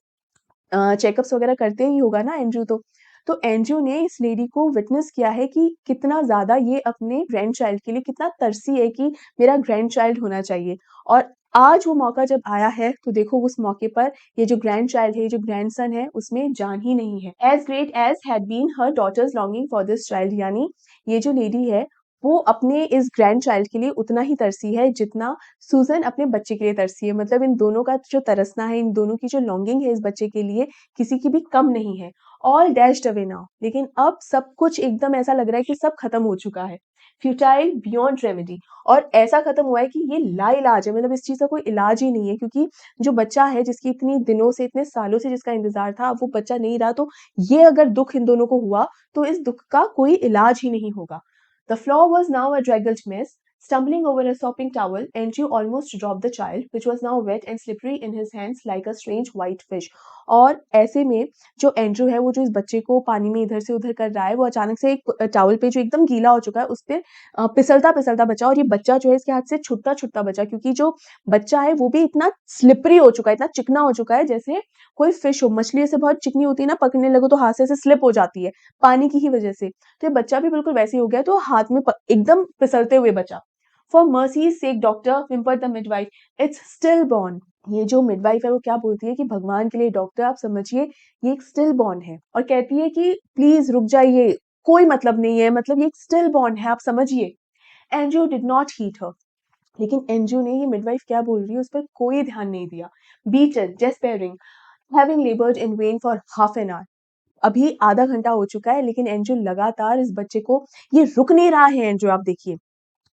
चेकअप्स वगैरह करते ही होगा ना एंड्रयू तो। तो एंड्रयू ने इस लेडी को विटनेस किया है कि कितना ज़्यादा ये अपने ग्रैंडचाइल्ड के लिए कितना तरसी है कि मेरा ग्रैंडचाइल्ड होना चाहिए। और आज वो मौका जब आया है, तो देखो उस मौके पर ये जो ग्रैंडचाइल्ड है, ये जो ग्रैंडसन है, उसमें जान ही नहीं है। As great as had been her daughter's longing for this child, यानी ये जो लेडी है, वो अपने इस ग्रैंडचाइल्ड के लिए उतना ही तरसी है जितना सूज़न अपने बच्चे के लिए तरसी है। मतलब इन दोनों का जो तरसना है, इन दोनों की जो लॉन्गिंग है इस बच्चे के लिए, किसी की भी कम नहीं है। ऑल डैश्ड अवे नाउ, लेकिन अब सब कुछ एकदम ऐसा लग रहा है कि सब खत्म हो चुका है। फ्यूटाइल बियॉन्ड रेमेडी, और ऐसा खत्म हुआ है कि ये लाइलाज है, मतलब इस चीज का कोई इलाज ही नहीं है, क्योंकि जो बच्चा है जिसकी इतनी दिनों से इतने सालों से जिसका इंतजार था, अब वो बच्चा नहीं रहा, तो ये अगर दुख इन दोनों को हुआ तो इस दुख का कोई इलाज ही नहीं होगा। The floor was now a draggled mess. Stumbling over a sopping towel, Andrew almost dropped the child, which was now wet and slippery in his hands like a strange white fish. और ऐसे में जो Andrew है, वो जो इस बच्चे को पानी में इधर से उधर कर रहा है, वो अचानक से एक टावल पे जो एकदम गीला हो चुका है उस पे फिसलता फिसलता बचा, और ये बच्चा जो है इसके हाथ से छुटता छुटता बचा, क्योंकि जो बच्चा है वो भी इतना स्लिपरी हो चुका है, इतना चिकना हो चुका है, जैसे कोई फिश हो, मछली से बहुत चिकनी होती है ना, पकड़ने लगो तो हाथ से ऐसे स्लिप हो जाती है पानी की ही वजह से, तो ये बच्चा भी बिल्कुल वैसे ही हो गया, तो हाथ में एकदम फिसलते हुए बचा। For mercy's sake doctor, whimpered the midwife, it's stillborn. ये जो मिडवाइफ है वो क्या बोलती है कि भगवान के लिए डॉक्टर आप समझिए, ये एक स्टिल बॉर्न है, और कहती है कि प्लीज रुक जाइए, कोई मतलब नहीं है, मतलब ये एक स्टिल बॉर्न है, आप समझिए। एंड्रू डिड नॉट हीट हर, लेकिन एंड्रू ने ये मिडवाइफ क्या बोल रही है उस पर कोई ध्यान नहीं दिया। Beaten, despairing, having लेबर्ड in when for half an hour, अभी आधा घंटा हो चुका है, लेकिन एंड्रू लगातार इस बच्चे को, ये रुक नहीं रहा है एंड्रू, आप देखिए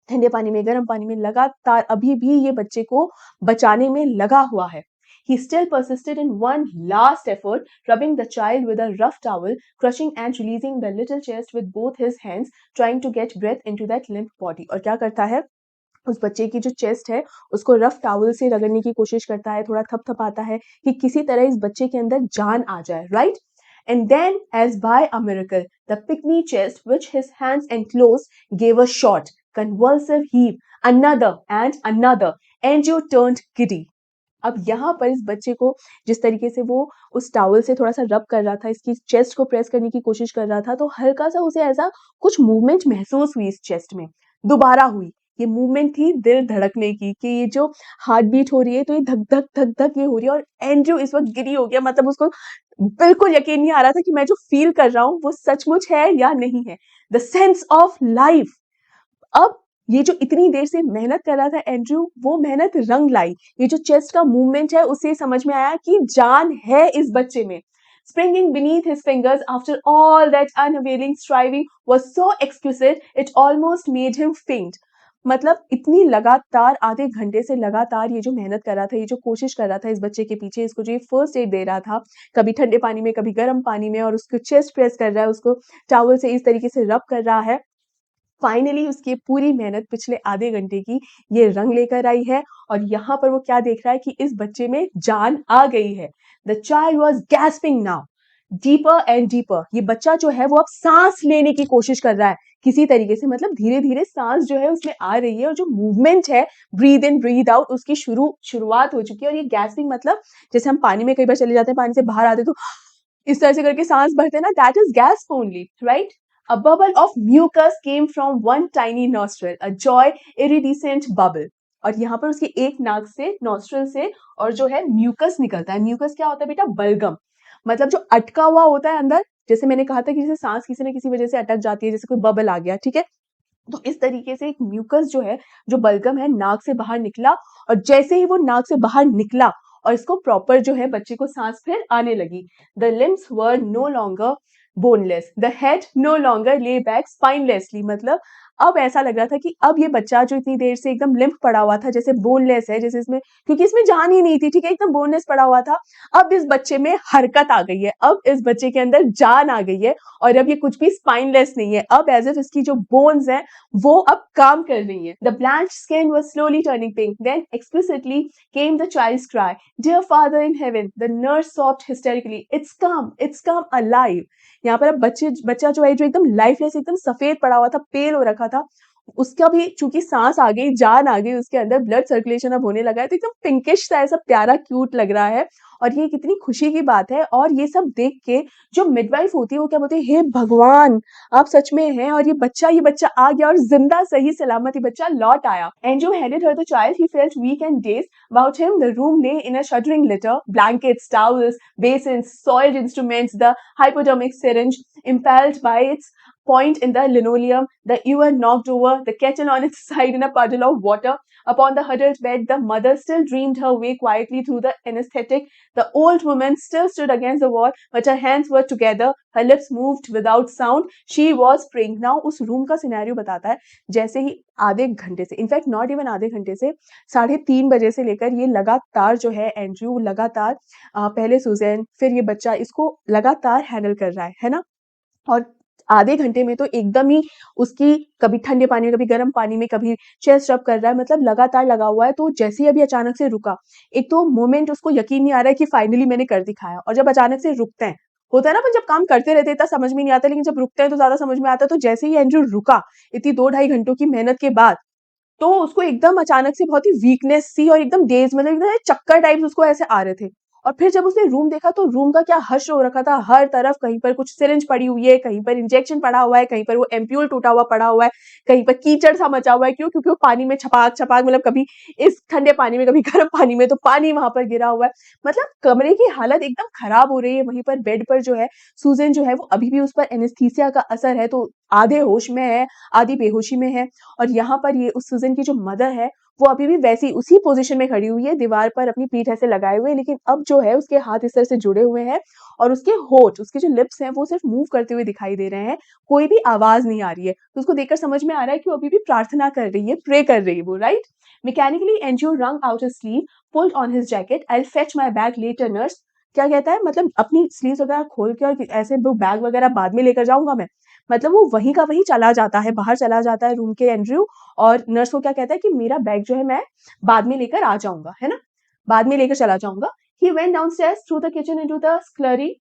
ठंडे पानी में गर्म पानी में लगातार अभी भी ये बच्चे को बचाने में लगा हुआ है। He still persisted in one last effort, rubbing the child with a rough towel, crushing and releasing the little chest with both his hands, trying to get breath into that limp body. और क्या करता है, उस बच्चे की जो chest है उसको रफ टावल से रगड़ने की कोशिश करता है, थोड़ा थपथपाता है कि किसी तरह इस बच्चे के अंदर जान आ जाए, right? And then, as by a miracle, the pygmy chest, which his hands enclosed, gave a short, convulsive heave. Another and another. Andrew turned giddy. अब यहाँ पर इस बच्चे को जिस तरीके से वो उस टावल से थोड़ा सा रब कर रहा था, इसकी चेस्ट को प्रेस करने की कोशिश कर रहा था, तो हल्का सा उसे ऐसा कुछ मूवमेंट महसूस हुई इस चेस्ट में, दोबारा हुई। ये मूवमेंट थी दिल धड़कने की, कि ये जो हार्ट बीट हो रही है तो ये धक धक धक धक ये हो रही है, और एंड्रू इस वक्त गिरी हो गया, मतलब उसको बिल्कुल यकीन नहीं आ रहा था कि मैं जो फील कर रहा हूँ वो सचमुच है या नहीं है। The sense of life. अब ये जो इतनी देर से मेहनत कर रहा था एंड्रू, वो मेहनत रंग लाई। ये जो चेस्ट का मूवमेंट है उसे समझ में आया कि जान है इस बच्चे में। Springing beneath his fingers after all that unavailing striving was so exquisite it almost made him faint. मतलब इतनी लगातार आधे घंटे से लगातार ये जो मेहनत कर रहा था, ये जो कोशिश कर रहा था इस बच्चे के पीछे, इसको जो ये फर्स्ट एड दे रहा था, कभी ठंडे पानी में कभी गर्म पानी में, और उसको चेस्ट प्रेस कर रहा है, उसको टावल से इस तरीके से रब कर रहा है, फाइनली उसकी पूरी मेहनत पिछले आधे घंटे की ये रंग लेकर आई है, और यहाँ पर वो क्या देख रहा है कि इस बच्चे में जान आ गई है। The child was gasping now, deeper and deeper. ये बच्चा जो है वो अब सांस लेने की कोशिश कर रहा है किसी तरीके से, मतलब धीरे धीरे सांस जो है उसमें आ रही है, और जो मूवमेंट है ब्रीद इन ब्रीद आउट उसकी शुरुआत हो चुकी है। और ये गैस्पिंग मतलब जैसे हम पानी में कई बार चले जाते हैं, पानी से बाहर आते तो इस तरह से करके सांस भरते हैं ना, that is gasp only, right? A bubble of mucus came from one tiny nostril, a joy iridescent bubble. और यहाँ पर उसकी एक नाक से, नॉस्ट्रल से, और जो है म्यूकस निकलता है। म्यूकस क्या होता है बेटा? बलगम, मतलब जो अटका हुआ होता है अंदर, जैसे मैंने कहा था कि जैसे सांस किसी न किसी वजह से अटक जाती है, जैसे कोई बबल आ गया, ठीक है? तो इस तरीके से एक म्यूकस जो है, जो बलगम है, नाक से बाहर निकला, और जैसे ही वो नाक से बाहर निकला और इसको प्रॉपर जो है बच्चे को सांस फिर आने लगी, the limbs were no longer boneless, the head no longer lay back spinelessly, मतलब अब ऐसा लग रहा था कि अब ये बच्चा जो इतनी देर से एकदम लिम्फ पड़ा हुआ था, जैसे बोनलेस है, जैसे इसमें, क्योंकि इसमें जान ही नहीं थी, ठीक है, एकदम बोनलेस पड़ा हुआ था, अब इस बच्चे में हरकत आ गई है, अब इस बच्चे के अंदर जान आ गई है, और अब ये कुछ भी स्पाइनलेस नहीं है, अब एज इफ इसकी जो बोन्स हैं वो अब काम कर रही हैं। The blanched skin was slowly turning pink, then explicitly came the child's cry, dear father in heaven. The nurse sobbed hysterically, it's come alive. यहाँ पर अब बच्चा जो है, जो एकदम लाइफलेस, एकदम सफेद पड़ा हुआ था, पेल हो रखा था, उसका भी चूंकि सांस आ गई, जान आ गई उसके अंदर, ब्लड सर्कुलेशन अब होने लगा है, तो एकदम पिंकिश सा ऐसा प्यारा क्यूट लग रहा है, और ये कितनी खुशी की बात है। और ये सब देख के जो मिडवाइफ होती है वो क्या बोलती है, हे भगवान आप सच में हैं, और ये बच्चा आ गया, और जिंदा सही सलामत ये बच्चा लौट आया। Andrew handed her the child. He felt weak and dazed. About him the room lay in a shuddering litter, blankets, towels, basins, soiled instruments, the hypodermic syringe. impaled by its point in the linoleum. The ewer knocked over, the kettle on its side in a puddle of water. Upon the huddled bed, the mother still dreamed her way quietly through the anesthetic. The old woman still stood against the wall, but her hands were together, her lips moved without sound. She was praying. Now उस room का scenario बताता है, जैसे ही आधे घंटे से, in fact not even आधे घंटे से, 3:30 बजे से लेकर ये लगातार जो है एंड्रयू लगातार पहले सुजैन फिर ये बच्चा इसको लगातार हैंडल कर रहा है ना। और आधे घंटे में तो एकदम ही उसकी कभी ठंडे पानी में, कभी गर्म पानी में, कभी चेस्ट रब कर रहा है, मतलब लगातार लगा हुआ है। तो जैसे ही अभी अचानक से रुका, एक तो मोमेंट उसको यकीन नहीं आ रहा है कि फाइनली मैंने कर दिखाया। और जब अचानक से रुकते हैं, होता है ना, अपन जब काम करते रहते हैं इतना समझ में नहीं आता, लेकिन जब रुकते हैं तो ज्यादा समझ में आता है। तो जैसे ही एंड्रयू रुका, इतनी 2-2.5 घंटों की मेहनत के बाद, तो उसको एकदम अचानक से बहुत ही वीकनेस सी और एकदम डेज, मतलब एकदम चक्कर टाइप्स उसको ऐसे आ रहे थे। और फिर जब उसने रूम देखा तो रूम का क्या हश्र हो रखा था, हर तरफ कहीं पर कुछ सिरिंज पड़ी हुई है, कहीं पर इंजेक्शन पड़ा हुआ है, कहीं पर वो एम्प्यूल टूटा हुआ पड़ा हुआ है, कहीं पर कीचड़ सा मचा हुआ है। क्यों? क्योंकि वो पानी में छपाक छपाक, मतलब कभी इस ठंडे पानी में, कभी गर्म पानी में, तो पानी वहां पर गिरा हुआ है। मतलब कमरे की हालत एकदम खराब हो रही है। वहीं पर बेड पर जो है सूजन जो है वो अभी भी उस पर एनेस्थीसिया का असर है, तो आधे होश में है, आधी बेहोशी में है। और यहाँ पर ये उस सूजन की जो मदर है वो अभी भी वैसी उसी पोजीशन में खड़ी हुई है, दीवार पर अपनी पीठ ऐसे लगाए हुए, लेकिन अब जो है उसके हाथ इस तरह से जुड़े हुए हैं और उसके होठ, उसके जो लिप्स हैं वो सिर्फ मूव करते हुए दिखाई दे रहे हैं, कोई भी आवाज नहीं आ रही है। तो उसको देखकर समझ में आ रहा है कि वो अभी भी प्रार्थना कर रही है, प्रे कर रही है वो, right. Mechanically, Andrew wrung out his sleeve, pulled on his jacket. I'll fetch my bag later, nurse. क्या कहता है, मतलब अपनी स्लीव्स वगैरह खोल के और ऐसे वो बैग वगैरह बाद में लेकर जाऊंगा मैं। मतलब वो वहीं का वहीं चला जाता है, बाहर चला जाता है रूम के एंड्रयू। और नर्स को क्या कहता है कि मेरा बैग जो है मैं बाद में लेकर आ जाऊंगा, है ना, बाद में लेकर चला जाऊंगा। He went downstairs through the kitchen into the scullery.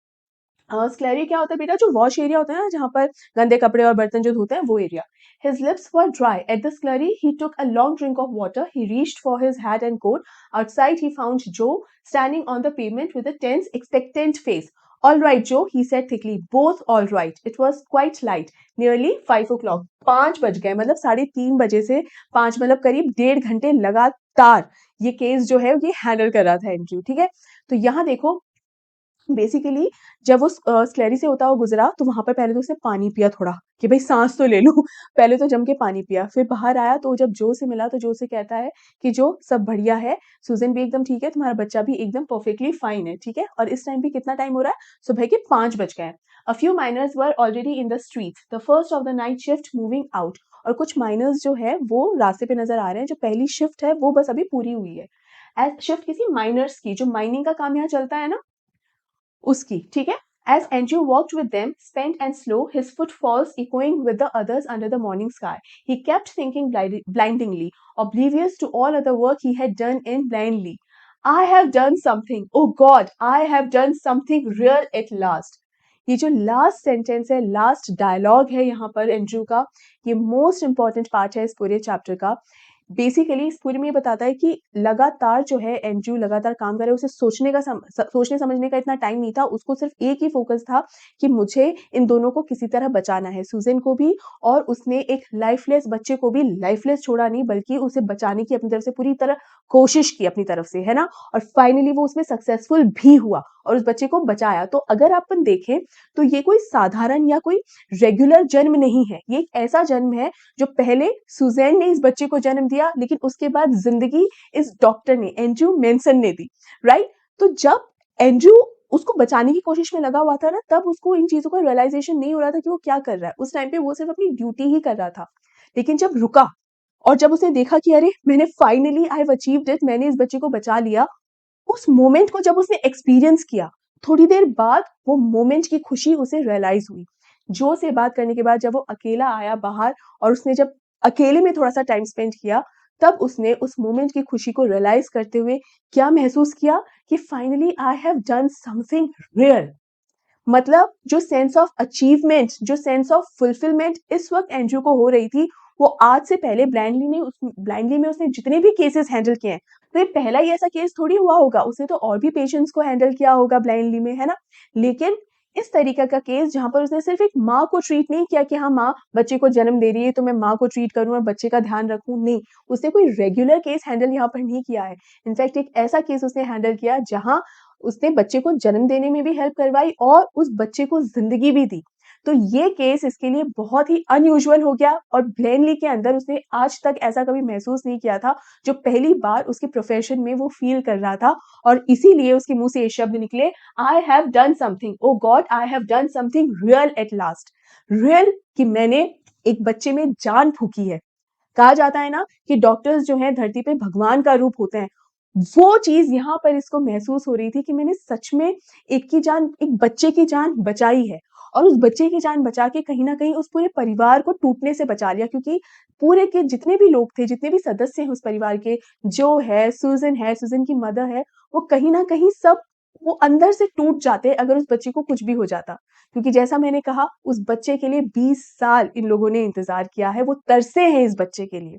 स्लैरी क्या होता है बेटा, जो वॉश एरिया होता है ना, जहाँ पर गंदे कपड़े और बर्तन जो धोते हैं, वो area. His lips were dry at the scullery. He took a long drink of water. He reached for his hat and coat. Outside, he found Joe standing on the pavement with a tense, expectant face. All right, Joe, he said thickly. Both all right. It was quite light. Nearly 5 o'clock. 5 बज गए, मतलब 3:30 बजे से 5, मतलब करीब 1.5 घंटे लगातार ये केस जो है ये हैंडल कर रहा था एंड्रयू, ठीक है। तो यहाँ देखो, बेसिकली जब वो स्लैरी से होता हुआ गुजरा, तो वहां पर पहले तो उसने पानी पिया थोड़ा, कि भाई सांस तो ले लूं। पहले तो जम के पानी पिया, फिर बाहर आया तो जब जो से मिला तो जो से कहता है कि जो सब बढ़िया है, सुजन भी एकदम ठीक है, तुम्हारा बच्चा भी एकदम परफेक्टली फाइन है, ठीक है। और इस टाइम पे कितना टाइम हो रहा है, सुबह के 5 बज गए। A few miners were already in the streets, the first of the night shift moving out. और कुछ माइनर्स जो है वो रास्ते पे नजर आ रहे हैं, जो पहली शिफ्ट है वो बस अभी पूरी हुई है। एज शिफ्ट किसी माइनर्स की, जो माइनिंग का काम यहाँ चलता है ना, उसकी, ठीक है। As Andrew walked with them, spent and slow, his footfalls echoing with the others under the morning sky, he kept thinking blindingly, oblivious to all other work he had done in blindly. I have done something. Oh God, I have done something real at last. ये जो last sentence है, last dialogue है यहाँ पर Andrew का, ये most important part है इस पूरे चैप्टर का। बेसिकली इस पूरे में ये बताता है कि लगातार जो है एंड्रयू लगातार काम कर रहा है, उसे सोचने समझने का इतना टाइम नहीं था, उसको सिर्फ एक ही फोकस था कि मुझे इन दोनों को किसी तरह बचाना है, सुजन को भी, और उसने एक लाइफलेस बच्चे को भी लाइफलेस छोड़ा नहीं, बल्कि उसे बचाने की अपनी तरफ से पूरी तरह कोशिश की अपनी तरफ से, है ना। और फाइनली वो उसमें सक्सेसफुल भी हुआ और उस बच्चे को बचाया। तो अगर अपन देखें तो ये कोई साधारण या कोई रेगुलर जन्म नहीं है, ये एक ऐसा जन्म है जो पहले सुजैन ने इस बच्चे को जन्म दिया, लेकिन उसके बाद जिंदगी इस डॉक्टर ने, एंड्रयू मेंसन ने दी, राइट। तो जब एंड्रयू उसको बचाने की कोशिश में लगा हुआ था ना, तब उसको इन चीजों का रियलाइजेशन नहीं हो रहा था कि वो क्या कर रहा है। उस टाइम पे वो सिर्फ अपनी ड्यूटी ही कर रहा था। लेकिन जब रुका और जब उसने देखा कि अरे मैंने finally I have achieved it, मैंने इस बच्चे को बचा लिया, उस मोमेंट को जब उसने एक्सपीरियंस किया, थोड़ी देर बाद वो मोमेंट की खुशी उसे रियलाइज हुई। जो से बात करने के बाद जब वो अकेला आया बाहर और उसने जब अकेले में थोड़ा सा टाइम स्पेंड किया, तब उसने उस मोमेंट की खुशी को रियलाइज करते हुए क्या महसूस किया कि finally I have done something real. मतलब जो सेंस ऑफ अचीवमेंट, जो सेंस ऑफ फुलफिलमेंट इस वक्त एंड्रयू को हो रही थी, वो आज से पहले ब्लाइंडली में उसने जितने भी केसेस हैंडल किए हैं, तो ये पहला ही ऐसा केस थोड़ी हुआ होगा, उसने तो और भी पेशेंट्स को हैंडल किया होगा ब्लाइंडली में, है ना। लेकिन इस तरीके का केस जहां पर उसने सिर्फ एक माँ को ट्रीट नहीं किया कि हाँ माँ बच्चे को जन्म दे रही है तो मैं माँ को ट्रीट करूं और बच्चे का ध्यान रखूं, नहीं, उसने कोई रेगुलर केस हैंडल यहाँ पर नहीं किया है। इनफैक्ट एक ऐसा केस उसने हैंडल किया जहां उसने बच्चे को जन्म देने में भी हेल्प करवाई और उस बच्चे को जिंदगी भी दी। तो ये केस इसके लिए बहुत ही अनयूजुअल हो गया और ब्लेनली के अंदर उसने आज तक ऐसा कभी महसूस नहीं किया था जो पहली बार उसके प्रोफेशन में वो फील कर रहा था। और इसीलिए उसके मुंह से ये शब्द निकले, I have done something, oh God I have done something real at last. Real कि मैंने एक बच्चे में जान फूकी है। कहा जाता है ना कि डॉक्टर्स जो हैं धरती पे भगवान का रूप होते हैं, वो चीज यहाँ पर इसको महसूस हो रही थी कि मैंने सच में एक बच्चे की जान बचाई है। और उस बच्चे की जान बचा के कहीं ना कहीं उस पूरे परिवार को टूटने से बचा लिया, क्योंकि पूरे के जितने भी लोग थे, जितने भी सदस्य हैं उस परिवार के, जो है, सुजन की मदर है, वो कहीं ना कहीं सब वो अंदर से टूट जाते अगर उस बच्चे को कुछ भी हो जाता। क्योंकि जैसा मैंने कहा, उस बच्चे के लिए 20 साल इन लोगों ने इंतजार किया है, वो तरसे हैं इस बच्चे के लिए।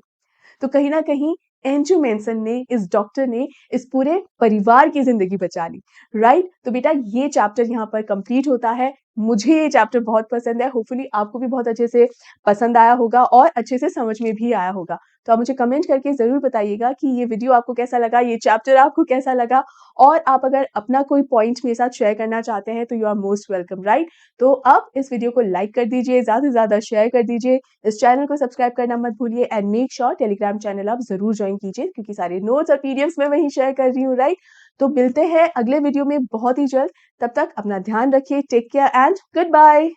तो कहीं ना कहीं एंड्रयू मेंसन ने, इस डॉक्टर ने, इस पूरे परिवार की जिंदगी बचा ली। राइट? तो बेटा ये चैप्टर यहाँ पर कंप्लीट होता है। मुझे ये चैप्टर बहुत पसंद है, होपफुली आपको भी बहुत अच्छे से पसंद आया होगा और अच्छे से समझ में भी आया होगा। तो आप मुझे कमेंट करके जरूर बताइएगा कि ये वीडियो आपको कैसा लगा, ये चैप्टर आपको कैसा लगा। और आप अगर अपना कोई पॉइंट मेरे साथ शेयर करना चाहते हैं तो you are most welcome. Right? तो आप इस वीडियो को लाइक कर दीजिए, ज्यादा से ज्यादा शेयर कर दीजिए, इस चैनल को सब्सक्राइब करना मत भूलिए and make sure Telegram channel आप जरूर ज्वाइन कीजिए, क्योंकि सारे नोट्स और पीडीएफ्स मैं वहीं शेयर कर रही हूँ। राइट? तो मिलते हैं अगले वीडियो में बहुत ही जल्द। तब तक अपना ध्यान रखिए, take care and good bye.